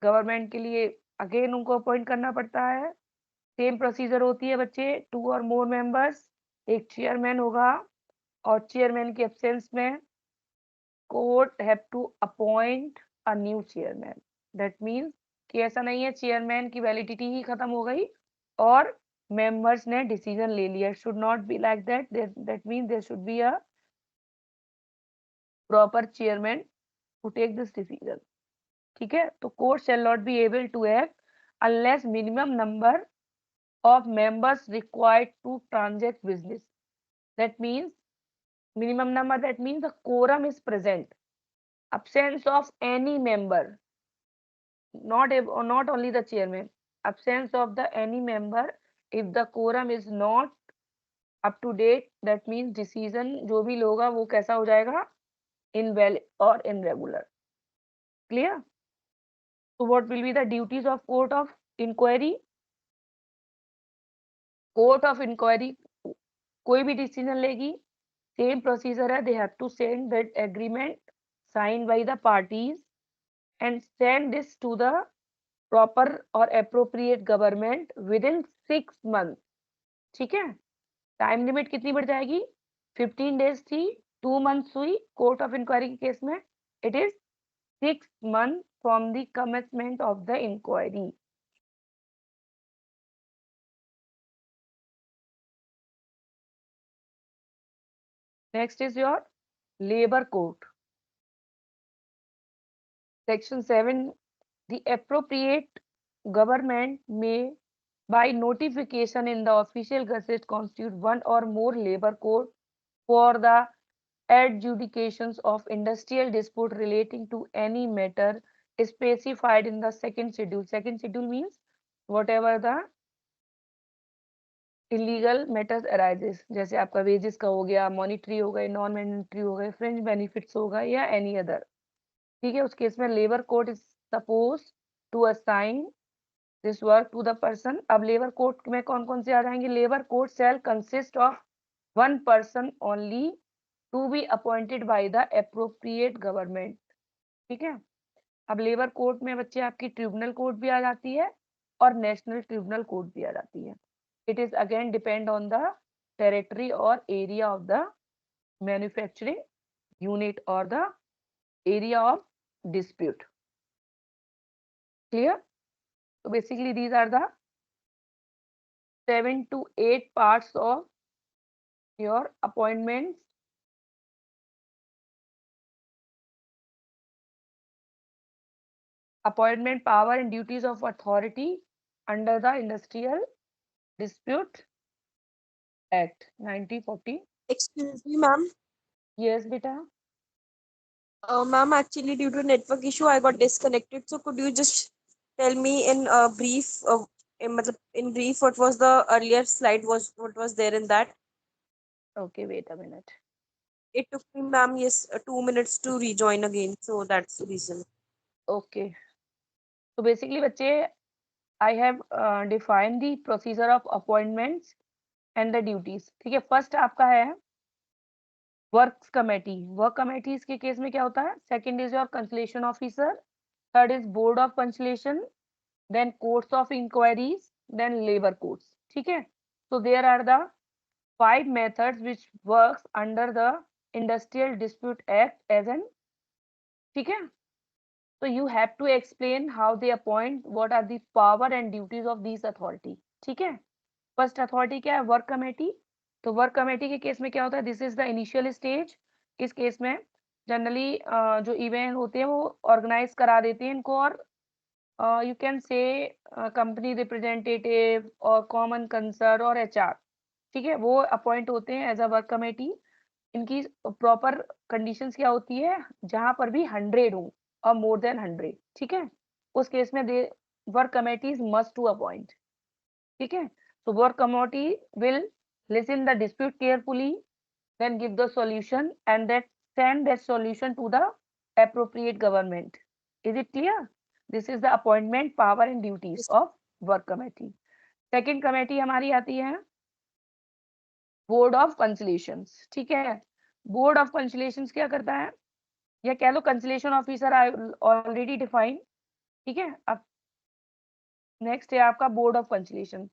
Government के लिए अगेन उनको अपॉइंट करना पड़ता है. सेम प्रोसीजर होती है बच्चे. 2 और मोर मेंबर्स, एक चेयरमैन होगा और चेयरमैन के एब्सेंस में court have to appoint a new chairman. That means कि ऐसा नहीं है चेयरमैन की वैलिडिटी ही खत्म हो गई और मेंबर्स ने डिसीजन ले लिया. Should not be like that. That means there should be a proper chairman to take this decision. ठीक है. तो court shall not be able to act unless minimum number of members required to transact business. That means minimum number, that means the quorum is present. Absence of any member, not only the chairman, absence of the any member, if the quorum is not up to date, that means decision जो भी होगा वो कैसा हो जाएगा, invalid or irregular. Clear? So what will be the duties of court of inquiry? Court of inquiry कोई भी decision लेगी, सेम प्रोसीजर है. They have to send that agreement sign by the parties and send this to the proper और appropriate government within 6 month. ठीक है. Time limit कितनी बढ़ जाएगी, 15 डेज थी, 2 मंथ्स हुई. कोर्ट ऑफ इंक्वायरी के केस में it is 6 month from the commencement of the inquiry. Next is your labor court. Section 7. The appropriate government may, by notification in the official gazette, constitute one or more labor court for the adjudications of industrial dispute relating to any matter specified in the second schedule. Second schedule means whatever the illegal matters arises, जैसे आपका wages का हो गया, monetary हो गए, non monetary हो गए, fringe benefits होगा या एनी अदर. ठीक है. उस केस में labour court is suppose to assign this work to the person. अब लेबर कोर्ट में कौन कौन से आ जाएंगे, labour court shall consist of 1 person only to be appointed by the appropriate government. ठीक है. अब लेबर कोर्ट में बच्चे आपकी ट्रिब्यूनल कोर्ट भी आ जाती है और नेशनल ट्रिब्यूनल कोर्ट भी आ जाती है. It is again depend on the territory or area of the manufacturing unit or the area of dispute. Clear? So basically these are the 7 to 8 parts of your appointments. Appointment power and duties of authority under the Industrial Dispute Act 1940. Excuse me, ma'am. Yes, beta. Ma'am, actually, due to network issue, I got disconnected. So, could you just tell me in brief, in brief, what was the earlier slide? What was there in that? Okay, wait a minute. It took me, ma'am, yes, 2 minutes to rejoin again. So that's the reason. Okay. So basically, बच्चे, I have defined the procedure of appointments and the duties. ठीक है. First आपका है works committee, work committee के case में क्या होता है? Second is your consolation officer, third is board of consolation, then courts of inquiries, then labour courts. ठीक है, so there are the 5 methods which works under the Industrial Dispute Act as an, ठीक है, so you have to explain how they appoint, what are the power and duties of these authority। ठीक है, first authority क्या है? Work committee. तो work committee के case में क्या होता है? This is the initial stage. इस केस में जनरली जो इवेंट होते हैं वो ऑर्गेनाइज करा देते हैं इनको, और यू कैन से कंपनी रिप्रेजेंटेटिव और कॉमन कंसर्न और एचआर, ठीक है, वो अपॉइंट होते हैं एज अ वर्क कमेटी। इनकी प्रॉपर कंडीशंस क्या होती है? जहां पर भी 100 हो और मोर देन 100, ठीक है, उस केस में they work committees must to appoint. ठीक है, so work committee will listen the dispute carefully, then give the solution and that send that solution to the appropriate government। Is it clear? This is the appointment power and duties of work committee। second committee हमारी आती है board of conciliations। ठीक है, board of conciliations क्या करता है, या कह लो conciliation officer ऑलरेडी डिफाइन। ठीक है, अब नेक्स्ट है आपका board of conciliation.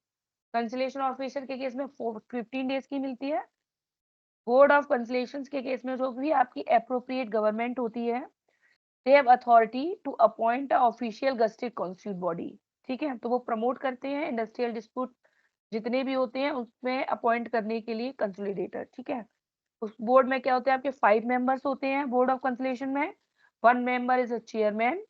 Conciliation officer के केस में 15 डेज की मिलती है। बोर्ड ऑफ कंसिलेशन के केस में जो भी आपकी अप्रोप्रिएट गवर्नमेंट होती है, they have authority to appoint a official gazetted constitute body. ठीक है, तो वो प्रमोट करते हैं इंडस्ट्रियल डिस्प्यूट जितने भी होते हैं उसमें अपॉइंट करने के लिए कंसोलिडेटर। ठीक है, उस बोर्ड में क्या होते हैं? आपके 5 मेंबर्स होते हैं बोर्ड ऑफ कंसोलिडेशन में। 1 मेंबर इज अ चेयरमैन,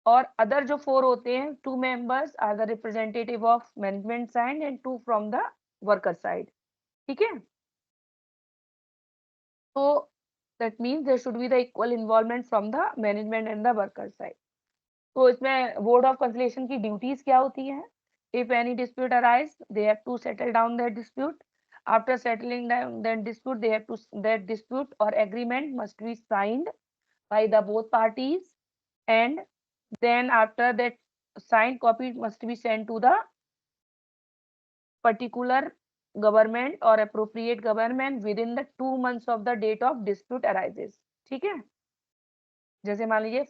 और अदर जो 4 होते हैं, 2 members are the representative of management side and 2 from the worker side. ठीक है, तो that means there should be the equal involvement from the management and the worker side. तो इसमें board of consolation की duties क्या होती हैं? If any dispute arise they have to settle down that dispute. After settling down that dispute they have to that dispute और agreement must be signed by the both parties, and then after that signed copy must be sent to the particular government or appropriate government within the 2 months of the date of dispute arises। ठीक है, जैसे मान लीजिए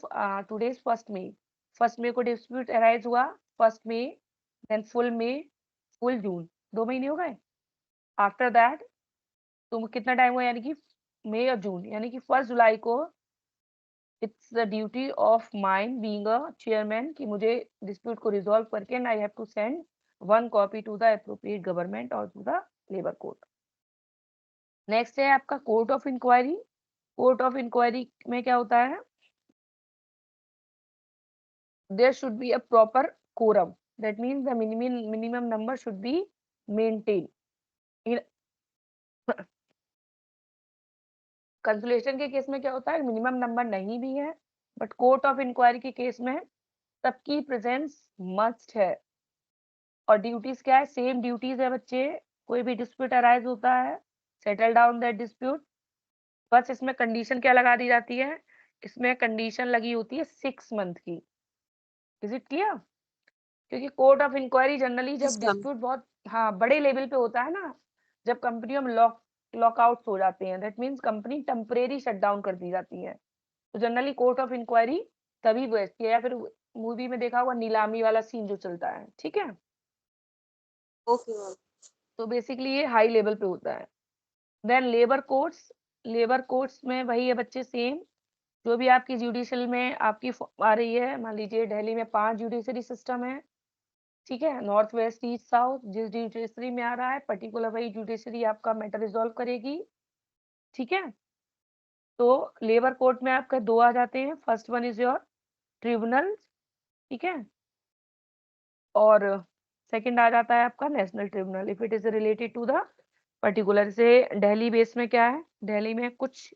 today is 1 मई को dispute arise हुआ, 1 मई, then full मई, full जून, 2 महीने हो गए। आफ्टर दैट तुम कितना टाइम हुआ, यानी कि मई और जून, यानी कि 1 जुलाई को it's the duty of mine being a chairman कि मुझे डिस्प्यूट को रिजॉल्व करके and I have to send 1 copy to the appropriate government और to the labour court. Next है आपका court of inquiry. Court of inquiry में क्या होता है? There should be a proper quorum, that means the minimum number should be maintained in consolation के case में क्या होता है? मिनिमम नंबर नहीं भी है, बट कोर्ट ऑफ इंक्वायरी के केस में सबकी प्रेजेंस मस्ट है। और ड्यूटीज क्या है? सेम ड्यूटीज है बच्चे। कोई भी डिस्प्यूट अराइज होता है, सेटल डाउन दैट डिस्प्यूट। बस इसमें कंडीशन क्या लगा दी जाती है? इसमें कंडीशन लगी होती है 6 मंथ की। Is it clear? क्योंकि court of inquiry generally Yes, जब ma'am. डिस्प्यूट बहुत बड़े लेवल पे होता है ना, जब कंपनियों में लॉकआउट हो जाते हैं, that means company temporary shut down कर दी जाती है, तो जनरली कोर्ट ऑफ इंक्वायरी तभी बैठती है। या फिर मूवी में देखा हुआ नीलामी वाला सीन जो चलता है, ठीक है, Okay, ma'am. तो बेसिकली ये हाई लेवल पे होता है। Then labour courts. Labour courts में वही है बच्चे, सेम जो भी आपकी जुडिशियल में आपकी आ रही है। मान लीजिए दिल्ली में 5 जुडिशरी सिस्टम है, ठीक है, नॉर्थ वेस्ट ईस्ट साउथ, जिस जुडिशरी में आ रहा है पर्टिकुलर वही जुडिशरी आपका मैटर रिजॉल्व करेगी। ठीक है, तो लेबर कोर्ट में आपका 2 आ जाते हैं। First one is your tribunal, ठीक है, और सेकंड आ जाता है आपका national tribunal if it is related to the particular. से दिल्ली बेस में क्या है? दिल्ली में कुछ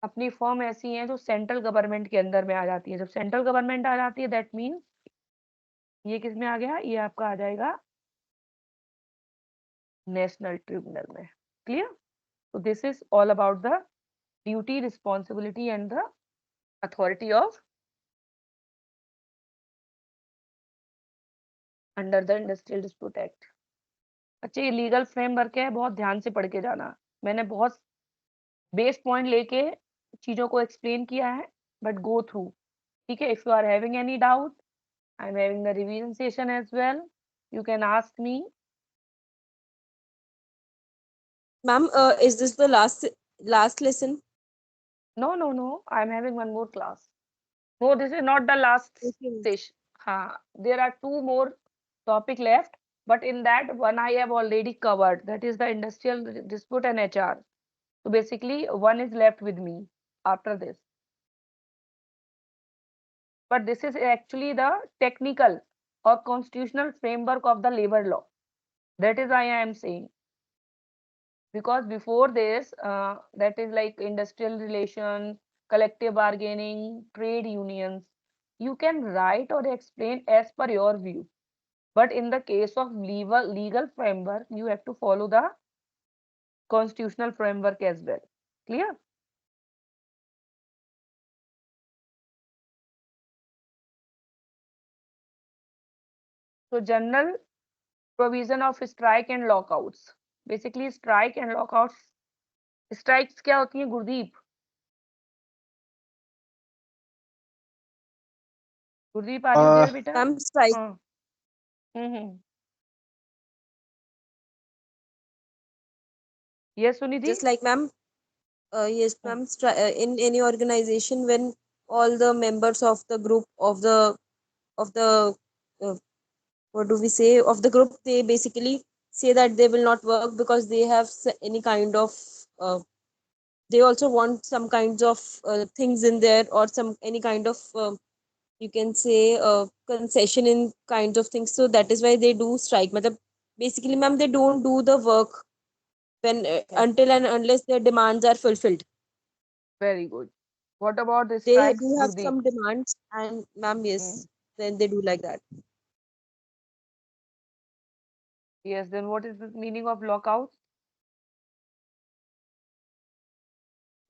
अपनी फॉर्म ऐसी हैं जो सेंट्रल गवर्नमेंट के अंदर में आ जाती है। जब सेंट्रल गवर्नमेंट आ जाती है दैट मीन्स ये किस में आ गया? ये आपका आ जाएगा नेशनल ट्रिब्यूनल में। Clear? So this is all about the duty, responsibility and the authority of under the Industrial Dispute Act। अच्छा, ये लीगल फ्रेमवर्क है, बहुत ध्यान से पढ़ के जाना। मैंने बहुत बेस पॉइंट लेके चीजों को एक्सप्लेन किया है, बट गो थ्रू, ठीक है. If you are having any doubt, I am having the revision session as well, you can ask me. Ma'am, is this the last lesson? No, no, no, I am having one more class. No, this is not the last Okay, ma'am. session. There are two more topic left, but in that one I have already covered. That is the industrial dispute and HR. So basically, one is left with me after this. But this is actually the technical or constitutional framework of the labor law. That is why I am saying. Because before this, that is like industrial relations, collective bargaining, trade unions, you can write or explain as per your view. But in the case of legal framework, you have to follow the constitutional framework as well. Clear? So general provision of strike and lockouts. Basically strike and lockouts. Strikes क्या होती है Gurdeep? Gurdeep, are you there बेटा? Ma'am, strike. हाँ. हम्म. Yes, Sunidhi? Just like ma'am, yes, ma'am. In any organization, when all the members of the group of the uh, what do we say, of the group, they basically say that they will not work because they have any kind of they also want some kinds of things in there, or some any kind of you can say concession in kinds of things. So that is why they do strike. Matlab, basically, ma'am, they don't do the work when until and unless their demands are fulfilled. Very good. What about the They strikes, do have Gurdeep? some demands, and ma'am, Mm. yes, then they do like that. Yes, then what is the meaning of lockouts?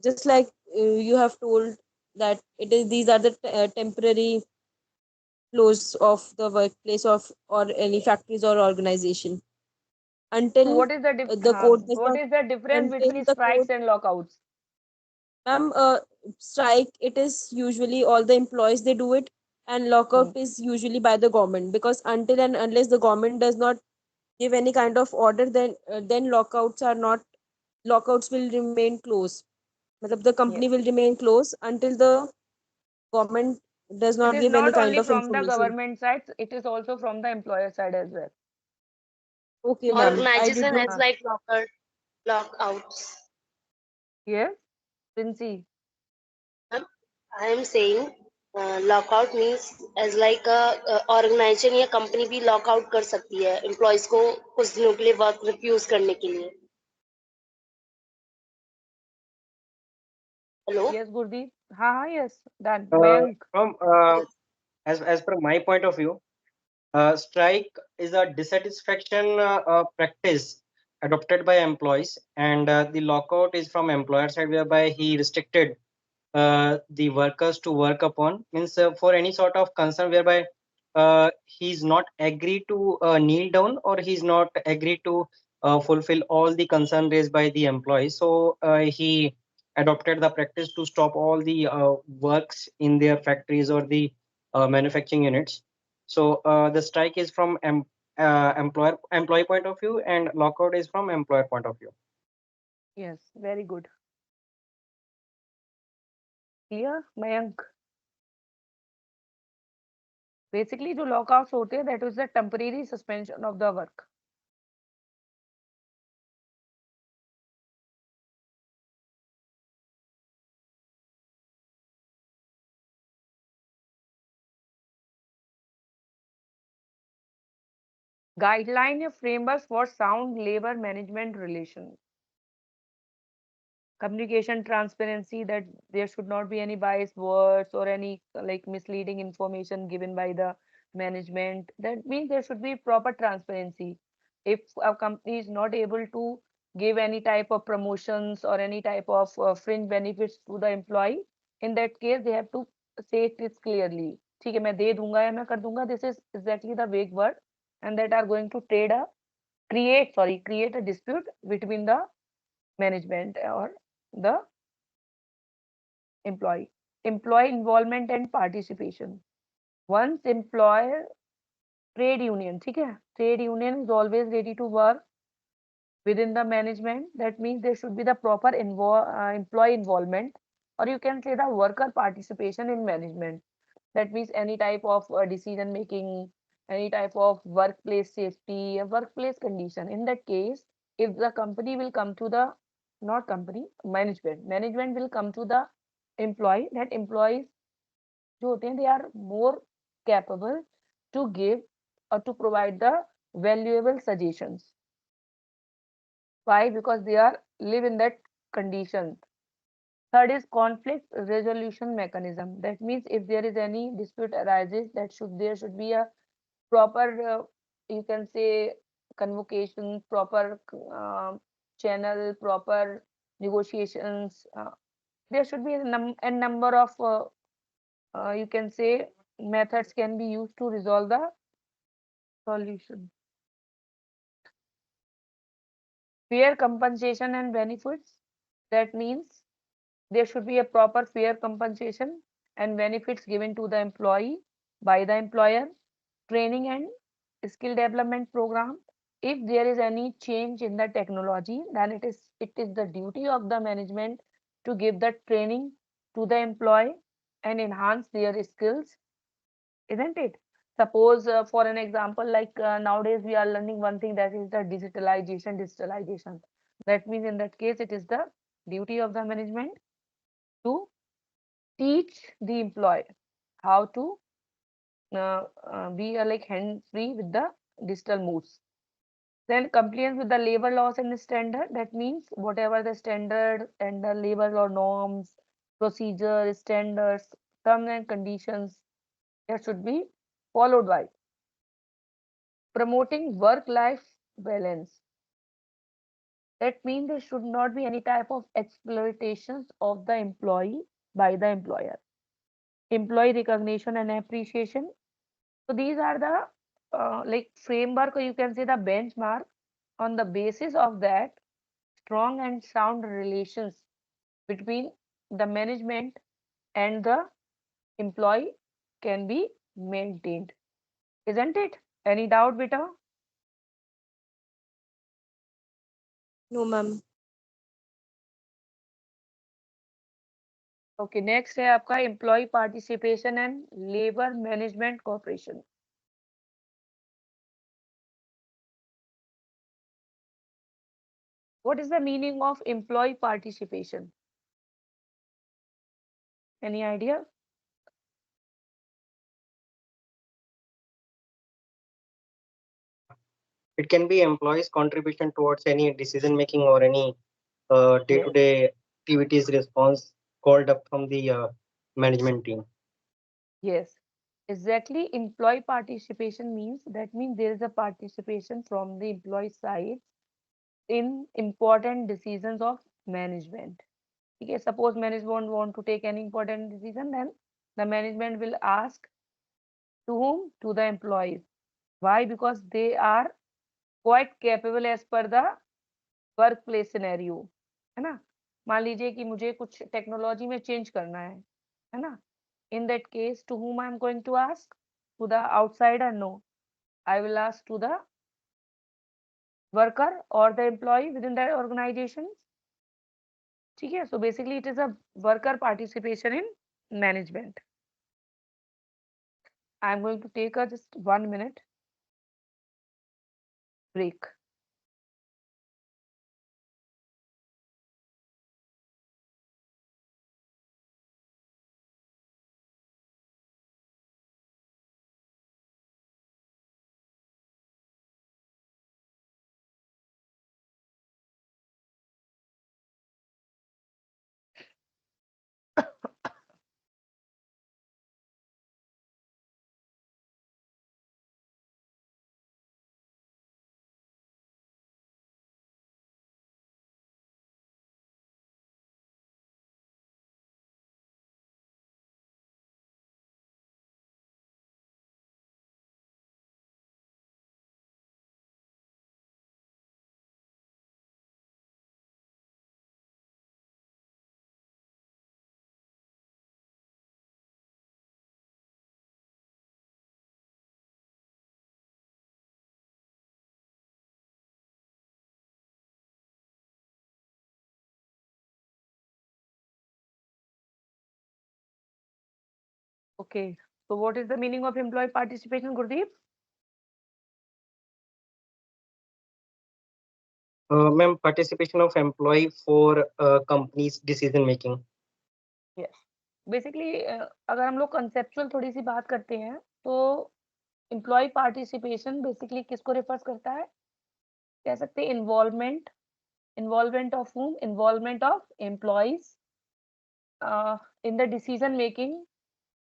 Just like you have told that it is, these are the temporary close of the workplace of or any factories or organization So until what is the the code does what not, is the difference until between the code. strikes and lockouts? Ma'am, strike, it is usually all the employees they do it, and lockout Mm. is usually by the government, because until and unless the government does not give any kind of order, then lockouts will remain closed. Matlab, the company Yes. will remain closed until the government does It not is give any not kind only of from the information. government side, it is also from the employer side as well. Okay, ma'am, I did Organization not. has like lockouts. Yes, Vinci. I am saying lockout means as like a organization या company भी lockout कर सकती है employees को कुछ दिनों के लिए work refuse करने के लिए. Hello. Yes, Gurdeep. हाँ, yes, done. Uh, Mayank. from as per my point of view, strike is a dissatisfaction practice adopted by employees, and the lockout is from employer side, whereby he restricted the workers to work upon, means for any sort of concern whereby he's not agreed to kneel down, or he's not agreed to fulfill all the concern raised by the employees. So he adopted the practice to stop all the works in their factories or the manufacturing units. So the strike is from employee point of view, and lockout is from employer point of view. Yes, very good. Clear, Mayank? Basically, जो lockouts होते हैं, that is the temporary suspension of the work. Guideline या framework for sound labor management relations. Communication transparency, that there should not be any biased words or any like misleading information given by the management. That means there should be proper transparency. If a company is not able to give any type of promotions or any type of fringe benefits to the employee, in that case they have to say it clearly. ठीक है, मैं दे दूंगा या मैं कर दूंगा. This is exactly the vague word, and that are going to create a dispute between the management or the employee. Employee involvement and participation. Once employer trade union, ठीक है, trade union is always ready to work within the management. That means there should be the proper employee involvement, or you can say the worker participation in management. That means any type of decision making, any type of workplace safety, a workplace condition. In that case, if the company will come to the, not company, management will come to the employee, that employees जो होते हैं, they are more capable to give or to provide the valuable suggestions. Why? Because they are live in that condition. Third is conflict resolution mechanism. That means if there is any dispute arises, there should be a proper, you can say, convocation, proper channel, proper negotiations. There should be a number of, you can say, methods can be used to resolve the solution. Fair compensation and benefits. That means there should be a proper fair compensation and benefits given to the employee by the employer. Training and skill development program. If there is any change in the technology, then it is the duty of the management to give the training to the employee and enhance their skills, isn't it? Suppose, for an example, like nowadays we are learning one thing, that is the digitalization. That means in that case, it is the duty of the management to teach the employee how to be like hand free with the digital moves. Then compliance with the labor laws and standard. That means whatever the standard and the labor law norms, procedure, standards, terms and conditions, that should be followed by. Promoting work-life balance. That means there should not be any type of exploitations of the employee by the employer. Employee recognition and appreciation. So these are the like framework, or you can say the benchmark. On the basis of that, strong and sound relations between the management and the employee can be maintained, isn't it? Any doubt, beta? No, ma'am. Okay, next है आपका employ participation and labour management corporation. What is the meaning of employee participation? Any idea? It can be employees' contribution towards any decision making or any day-to-day activities response called up from the management team. Yes, exactly. Employee participation means, that means there is a participation from the employee side in important decisions of management. Okay, suppose management want to take any important decision, then the management will ask to whom? To the employees. Why? Because they are quite capable as per the work place scenario, है ना. मान लीजिए कि मुझे कुछ technology में change करना है ना. In that case, to whom I am going to ask? To the outsider? No, I will ask to the worker or the employee within that organization. ठीक है. So basically it is a worker participation in management. I am going to take a just 1 minute break. Okay. So what is the meaning of employee participation, Gurdeep? Ma'am, participation of employee for company's decision making. Yes. Basically अगर हम लोग conceptual थोड़ी सी बात करते हैं तो employee participation basically किसको refers करता है? कह सकते हैं involvement of whom? Involvement of employees in the decision making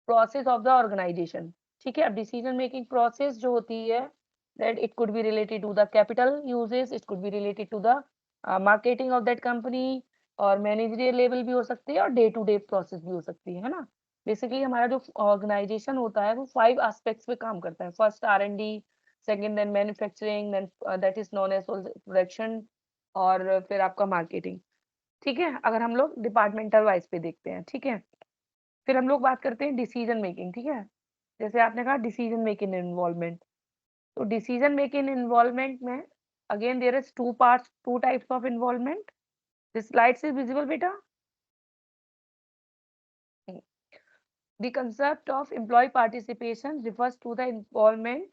process of the organisation. ठीक है, अब डिसीजन मेकिंग प्रोसेस जो होती है that it could be related to the capital uses, it could be related to the marketing of that company, और managerial level भी हो सकती है और डे टू डे प्रोसेस भी हो सकती है ना. बेसिकली हमारा जो ऑर्गेनाइजेशन होता है वो 5 एस्पेक्ट्स पे काम करता है. First R&D, second then manufacturing, then that is known as production, और फिर आपका मार्केटिंग. ठीक है, अगर हम लोग डिपार्टमेंटल वाइज पे देखते हैं. ठीक है, फिर हम लोग बात करते हैं डिसीजन मेकिंग. ठीक है, जैसे आपने कहा डिसीजन मेकिंग इन्वॉल्वमेंट, तो डिसीजन मेकिंग इन्वॉल्वमेंट में again there is two parts, two types of involvement. This slides is visible बेटा? The concept of employee participation refers to the involvement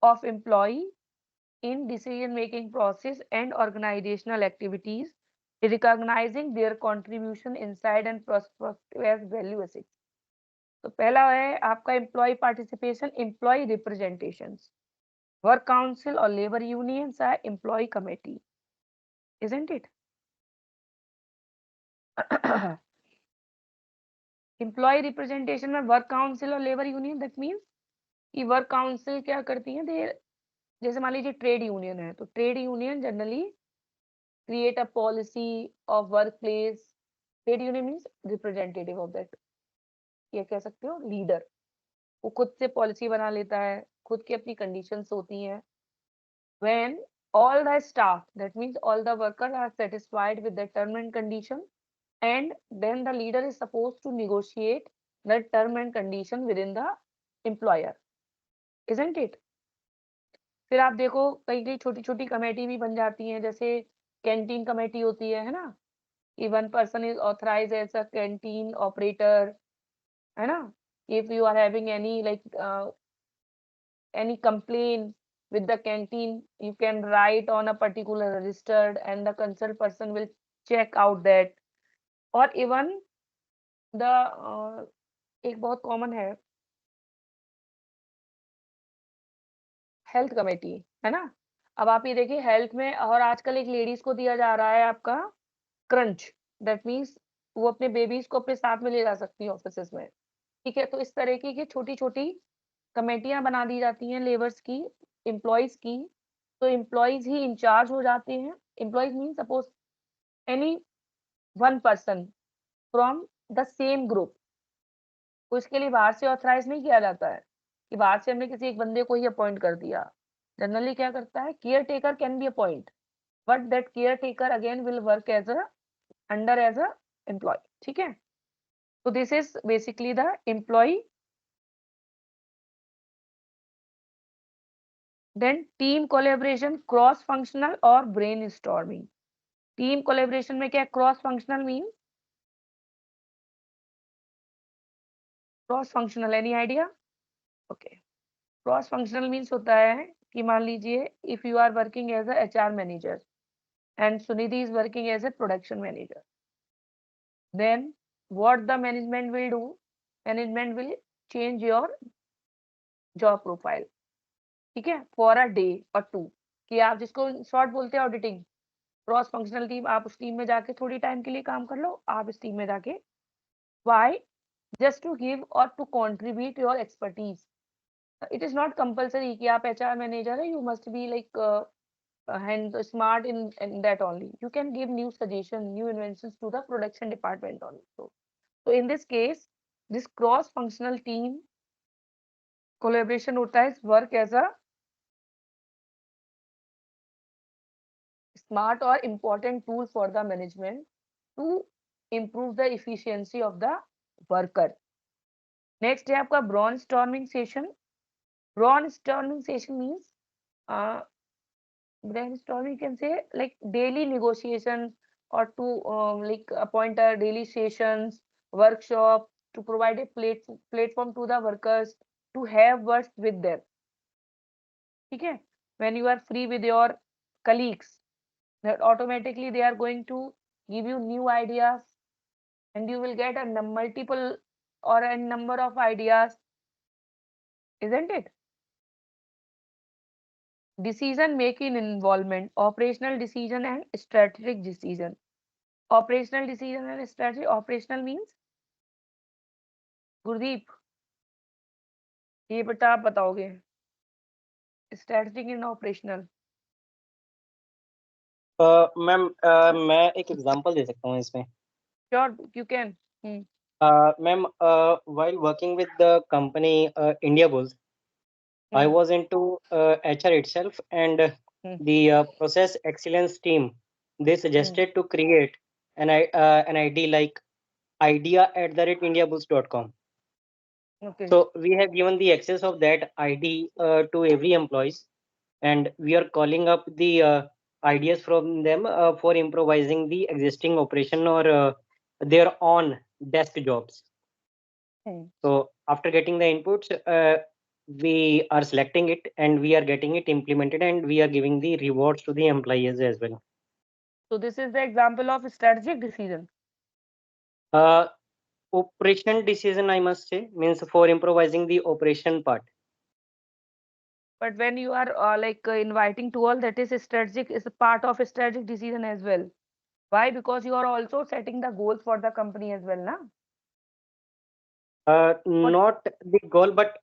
of employee in decision making process and organizational activities, recognizing their contribution inside and prospective as value assets. तो पहला है आपका employ participation, employ representation. Work council और labour unions or employ committee, isn't it? Employ representation में work council और labour union, that means कि work council क्या करती है, दे जैसे मान लीजिए ट्रेड यूनियन है, तो trade union generally create a policy of work place. Trade union means representative of that, ये कह सकते हो लीडर. वो खुद से पॉलिसी बना लेता है, खुद की अपनी कंडीशंस होती हैं. When all the staff, that means all the workers are satisfied with the term and condition, and then the leader is supposed to negotiate the term and condition within the employer, isn't it? फिर आप देखो कई कई छोटी छोटी committee भी बन जाती हैं, जैसे कैंटीन कमेटी होती है ना, कि one person is authorise as a canteen operator, है ना. If you are having any like any complaint with the canteen, you can write on a particular registered and the concerned person will check out that. or even the एक बहुत common है health committee, है ना. अब आप ये देखिए health में, और आजकल एक लेडीज को दिया जा रहा है आपका क्रंच, दैट मीन्स वो अपने बेबीज को अपने साथ में ले जा सकती है ऑफिस में. ठीक है, तो इस तरीके की छोटी छोटी कमेटियां बना दी जाती हैं लेबर्स की, एम्प्लॉयज की. तो एम्प्लॉयज ही इंचार्ज हो जाते हैं. Employees mean suppose any one person from the same group. तो इसके लिए बाहर से ऑथराइज नहीं किया जाता है कि बाहर से हमने किसी एक बंदे को ही अपॉइंट कर दिया. जनरली क्या करता है, caretaker can be appoint, but that caretaker again will work as a under as a employee. ठीक है, तो this is basically the employee. Then team collaboration, cross functional और ब्रेन स्टॉर्मिंग. टीम कोलेबोरेशन में क्या, cross functional mean, cross functional any idea? Okay, cross functional means होता है कि मान लीजिए if you are working as a HR manager and Sunidhi is working as a production manager, then what the management will do, management will change your job profile. ठीक है, for a day और to, कि आप जिसको short बोलते हैं auditing, cross functional team, आप उस टीम में जाके थोड़ी टाइम के लिए काम कर लो, आप इस टीम में जाके. व्हाई? जस्ट टू गिव और to contribute your expertise. It is not compulsory कि आप HR मैनेजर है, you must be like and smart in that only. You can give new suggestion, new inventions to the production department also. So in this case, this cross functional team collaboration hota hai, work as a smart or important tool for the management to improve the efficiency of the worker. Next है आपका brainstorming session. Brainstorming session means uh, brainstorming, you can say like daily negotiation or to like appoint a daily sessions, workshop to provide a platform to the workers to have words with them. Okay? When you are free with your colleagues, that automatically they are going to give you new ideas, and you will get a multiple or a number of ideas, isn't it? Decision making involvement, operational decision and strategic decision. Operational decision and strategy. Operational means, Gurdeep, ये बेटा आप बताओगे, strategic and operational. Ma'am मैं एक example दे सकता हूँ इसमें. Sure, you can. Ma'am, while working with the company India Bulls, I was into HR itself, and the process excellence team, they suggested to create an ID like idea@indiabulls.com. Okay. So we have given the access of that ID to every employees, and we are calling up the ideas from them for improvising the existing operation or their own desk jobs. So after getting the inputs, we are selecting it and we are getting it implemented, and we are giving the rewards to the employees as well. So this is the example of strategic decision. Operation decision, I must say, means for improvising the operation part. But when you are inviting to all, that is strategic, is a part of a strategic decision as well. Why? Because you are also setting the goals for the company as well, na? Not the goal, but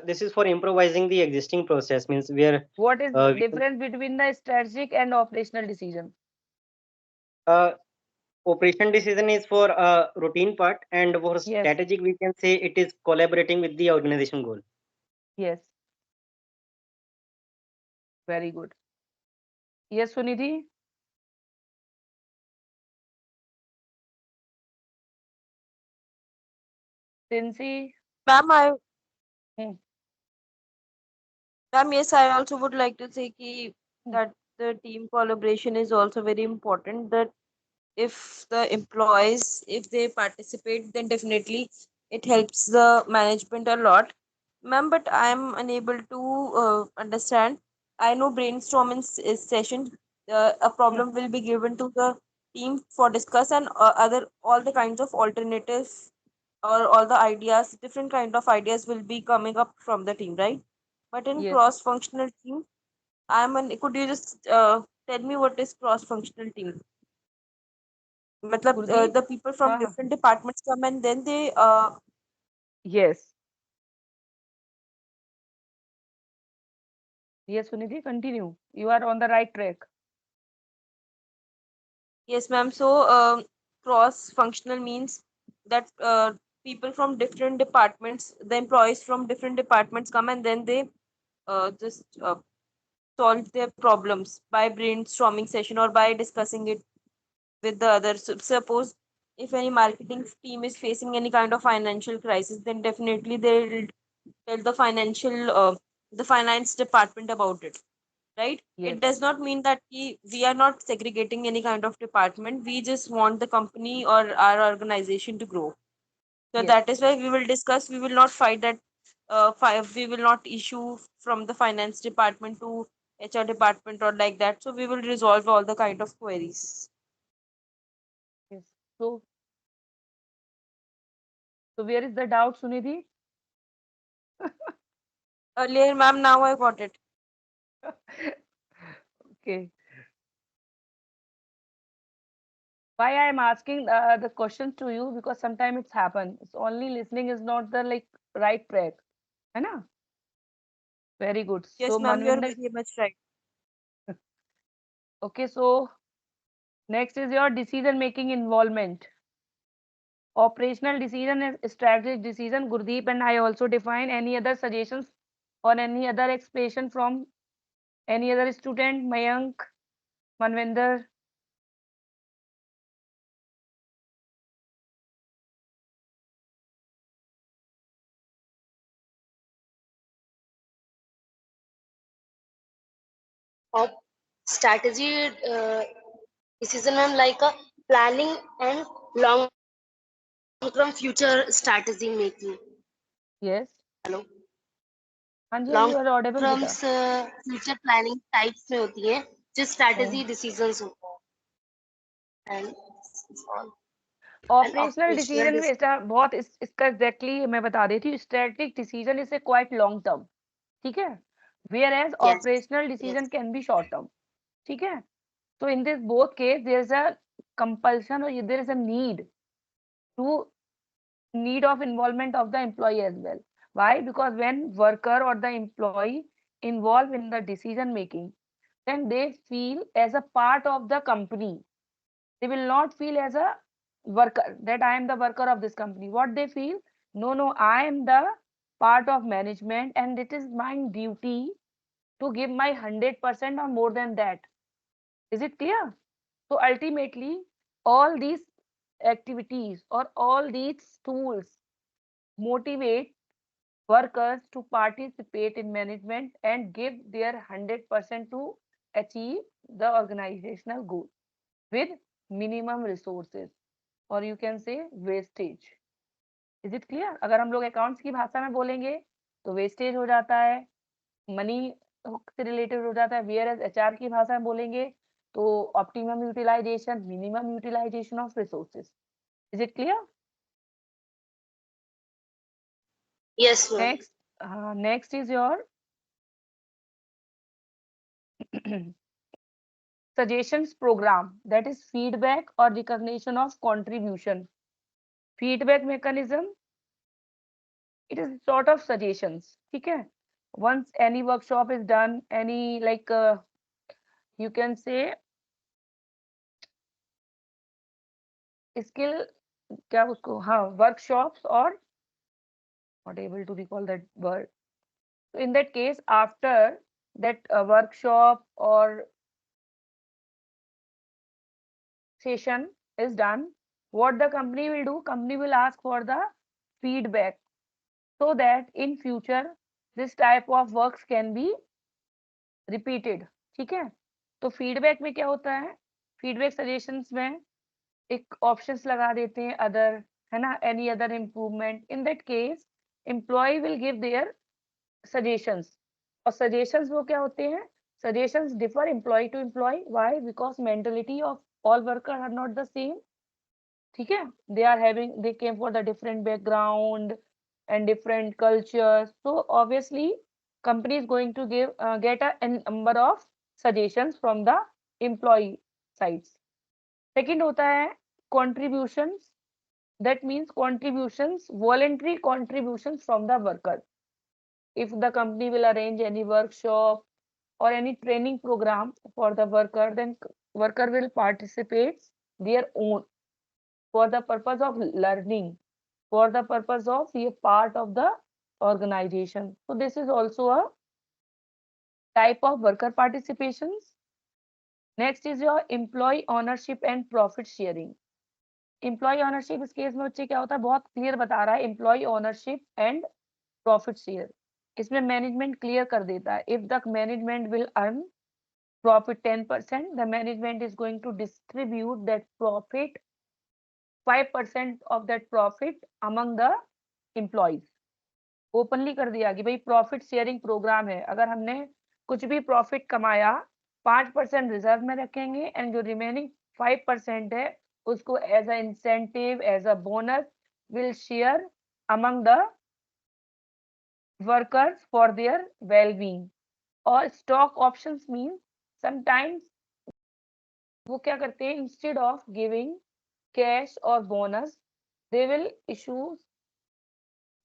this is for improvising the existing process. Means we are. What is the difference between the strategic and operational decision? Operation decision is for routine part, and for strategic, we can say it is collaborating with the organization goal. Yes. Very good. Yes, Sunidhi. Cincy. Ma'am, Ma'am, yes, I also would like to say that the team collaboration is also very important. That if the employees, if they participate, then definitely it helps the management a lot. Ma'am, but I am unable to understand. I know brainstorming session, a problem will be given to the team for discuss, and all the kinds of alternatives or all the ideas, different kind of ideas will be coming up from the team, right? But in cross-functional team, could you just tell me what is cross-functional team? The people from different departments come and then they Yes. Yes, Sunidhi, continue. You are on the right track. Yes, ma'am. So cross-functional means that people from different departments, the employees from different departments come and then they just solve their problems by brainstorming session or by discussing it with the others. Suppose if any marketing team is facing any kind of financial crisis, then definitely they'll tell the finance department about it, right? It does not mean that we are not segregating any kind of department. We just want the company or our organization to grow. So that is why we will discuss. We will not fight that. We will not issue from the finance department to HR department or like that. So we will resolve all the kind of queries. Yes. So where is the doubt, Sunidhi? Earlier, ma'am, now I got it. Okay. Why I am asking the questions to you, because sometimes it's happened. It's only listening is not the right track. है ना? Very good. Yes, So ma'am, you are Manvinder. very much right. Okay, so next is your decision making involvement. Operational decision and strategic decision. Gurdeep and I also define. Any other suggestions or any other explanation from any other student? Mayank, Manvinder. Strategy decision, ma'am, like a planning and long long-term future strategy making. Yes. Hello. हाँ जी, long you are audible बेटा. Terms future planning types में होती है, जो strategy decisions होता है and operational operational decision बेटा बहुत इसका एग्जैक्टली मैं बता देती हूँ. Strategic decision is a quite long term. ठीक है. Whereas Yes. Operational decision can be short term. ठीक है. So in this both case there is a compulsion or there is a need of involvement of the employee as well. Why? Because when worker or the employee involved in the decision making, then they feel as a part of the company. They will not feel as a worker, that I am the worker of this company. What they feel, no, I am the part of management and it is my duty to give my 100% or more than that. Is it clear? So ultimately, all these activities or all these tools motivate workers to participate in management and give their 100% to achieve the organizational goal with minimum resources, or you can say wastage. Is it clear? अगर हम लोग accounts की भाषा में बोलेंगे तो wastage हो जाता है, मनी से रिलेटेड हो जाता है. वेयर एज एचआर की भाषा में बोलेंगे तो optimum utilisation, minimum utilisation of resources. Is it clear? yes ma'am. Next is your suggestions program, that is feedback or recognition of contribution. Feedback mechanism, it is sort of suggestions. ठीक है. Once any workshop is done, any like you can say skill, क्या उसको, हाँ, workshops or not able to recall that word. So in that case, after that workshop or session is done, what the company will do, company will ask for the feedback so that in future this type of works can be repeated. ठीक है. तो feedback में क्या होता है, feedback suggestions में एक options लगा देते हैं अदर, है ना, any other improvement. In that case employee will give their suggestions. और सजेशंस वो क्या होते हैं, suggestions differ employee to employee. Why? Because mentality of all worker are not the same. ठीक है. they came for the different background and different cultures, so obviously company is going to get a number of suggestions from the employee sides. Second होता है contributions, that means contributions, voluntary contributions from the worker. If the company will arrange any workshop or any training program for the worker, then worker will participate their own for the purpose of learning, for the purpose of be a part of the organization. So this is also a type of worker participations. Next is your employee ownership and profit sharing. Employee ownership इस case में बच्चे क्या होता है, बहुत clear बता रहा है. employee ownership and profit share, इसमें मैनेजमेंट क्लियर कर देता है. if the management will earn profit 10%, the management is going to distribute that profit 5% of that profit among the employees. Openly कर दिया कि भाई प्रॉफिट शेयरिंग प्रोग्राम है. अगर हमने कुछ भी प्रॉफिट कमाया 5% रिजर्व में रखेंगे एंड जो रिमेनिंग 5% है उसको as a incentive, as a bonus will share among the workers for their wellbeing. और स्टॉक ऑप्शंस मीन समटाइम्स वो क्या करते हैं, इंस्टेड ऑफ गिविंग कैश और bonus they will issue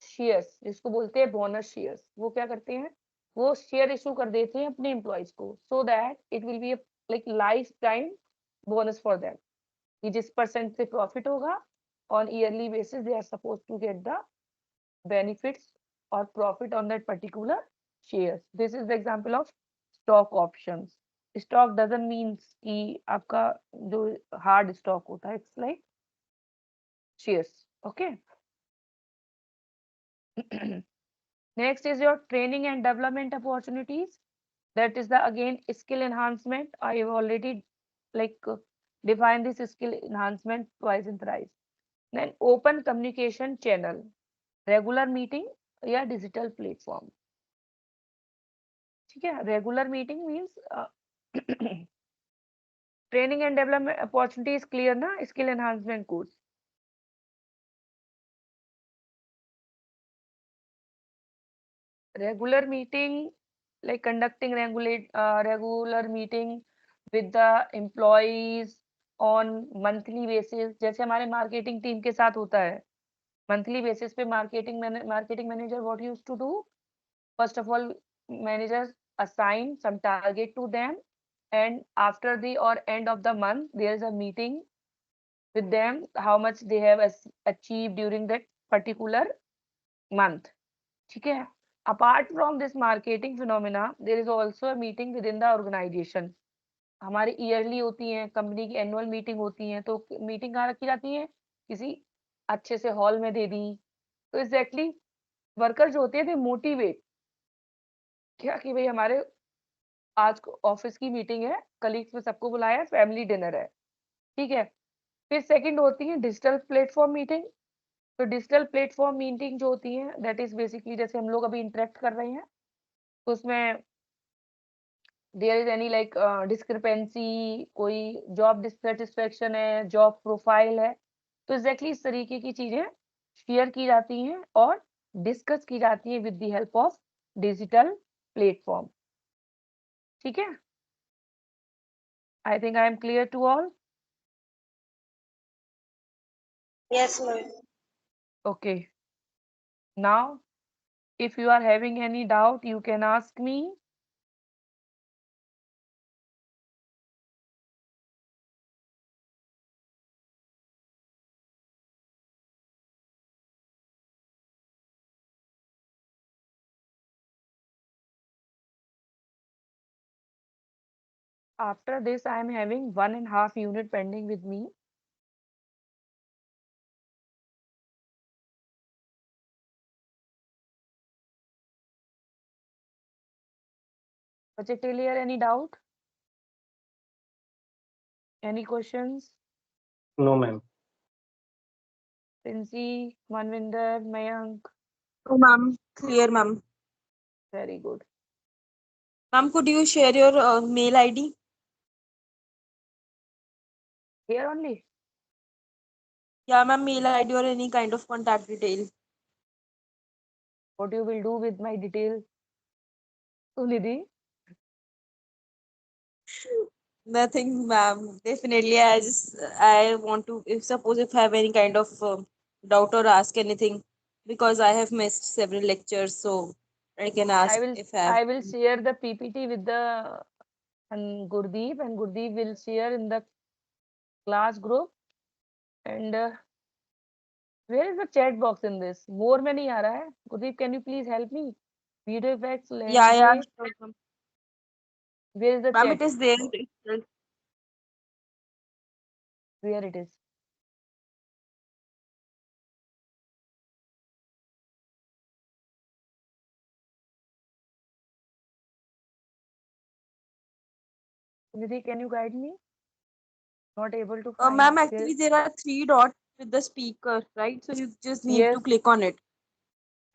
shares, जिसको बोलते हैं बोनस शेयर्स. वो क्या करते हैं, वो शेयर इशू कर देते हैं अपने एम्प्लॉयज को, so that it will be like life time bonus for them. कि जिस परसेंट से प्रॉफिट होगा on yearly basis they are suppose to get the benefits और profit on that particular shares. This is the example of stock options. Stock doesn't means कि आपका जो hard stock होता है, it's like shares. Okay. Next is your training and development opportunities. That is the again skill enhancement. I have already like defined this skill enhancement twice and thrice. Then open communication channel, regular meeting या digital platform. ठीक है, regular meeting means training and development opportunity is clear ना, skill enhancement course. Regular meeting, like conducting regular meeting with the employees on monthly basis, जैसे हमारे marketing team के साथ होता है monthly basis पे. marketing manager what used to do, first of all managers assign some target to them, and after the or end of the month there is a meeting with them, how much they have achieved during that particular month. ठीक है. Apart from this marketing phenomena, there is also a meeting within the organization. हमारी yearly होती है, company की annual meeting होती है, तो meeting कहाँ रखी जाती है, किसी अच्छे से हॉल में दे दी. तो एग्जैक्टली वर्कर जो होते हैं, दे मोटिवेट क्या कि भाई हमारे आज ऑफिस की मीटिंग है, कलीग्स में सबको बुलाया है, फैमिली डिनर है. ठीक है. फिर सेकंड होती है डिजिटल प्लेटफॉर्म मीटिंग. तो डिजिटल प्लेटफॉर्म मीटिंग जो होती है, दैट इज बेसिकली जैसे हम लोग अभी इंटरेक्ट कर रहे हैं, तो उसमें there is any like discrepancy, कोई जॉब डिससेटिस्फेक्शन है, जॉब प्रोफाइल है, तो एग्जैक्टली इस तरीके की चीजें शेयर की जाती हैं और डिस्कस की जाती हैं with the help of digital platform. ठीक है. I think I am clear to all. Yes, ma'am. Okay. Now, if you are having any doubt, you can ask me. After this, I am having 1.5 unit pending with me. Bachche clear? Any doubt? Any questions? No, ma'am. Princey, Manvinder, Mayank. Oh, ma'am. Clear, ma'am. Very good. Ma'am, could you share your mail ID? Here only? Yeah, ma'am, mail ID or any kind of contact detail. What you will do with my details? Sunidhi? Nothing, ma'am. Definitely, I want to. If suppose if I have any kind of doubt or ask anything, because I have missed several lectures, so I can ask if I have. I will share the PPT with the and Gurdeep will share in the class group. And where is the chat box in this? More में नहीं आ रहा है. Gurdeep, can you please help me? Video effects, Yeah, yeah. language. Sure, ma'am. Where is the Ma'am, chat? it is there itself. Where it is? Nidhi, can you guide me? Not able to find. Ma'am, actually, there are 3 dots with the speaker, right? So you just need to Yes, click on it.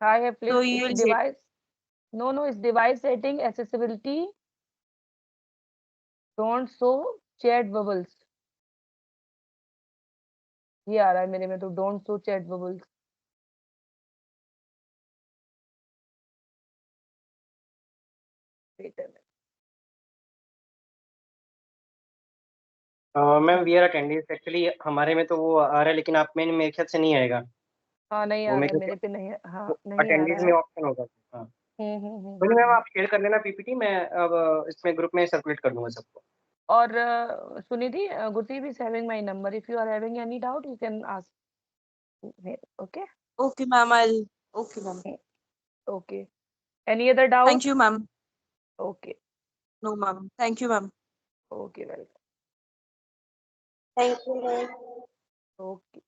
I have So clicked. you It's will get. device. No, it's device setting, accessibility. Don't show chat bubbles. ये आ रहा है मेरे में तो don't show chat bubbles. Wait a minute. Ma'am we are attendance actually हमारे में तो वो आ रहा है, लेकिन आप में मेरे ख्याल से नहीं आएगा. हाँ नहीं वो आ रहा है मेरे मेरे पे नहीं है. हाँ नहीं आ अटेंडेंस रहा में है. ऑप्शन होगा. हाँ कोई नहीं मैम, आप शेयर कर लेना पीपीटी, मैं अब इसमें ग्रुप में सर्कुलेट कर दूंगा सबको. और Sunidhi, Gurdeep is having my number. If you are having any doubt, you can ask me. Okay. Okay, ma'am. Okay, ma'am. Okay. Any other doubt? Thank you, ma'am. Okay. No, ma'am. Thank you, ma'am. Okay, welcome. Thank you, ma'am. Okay.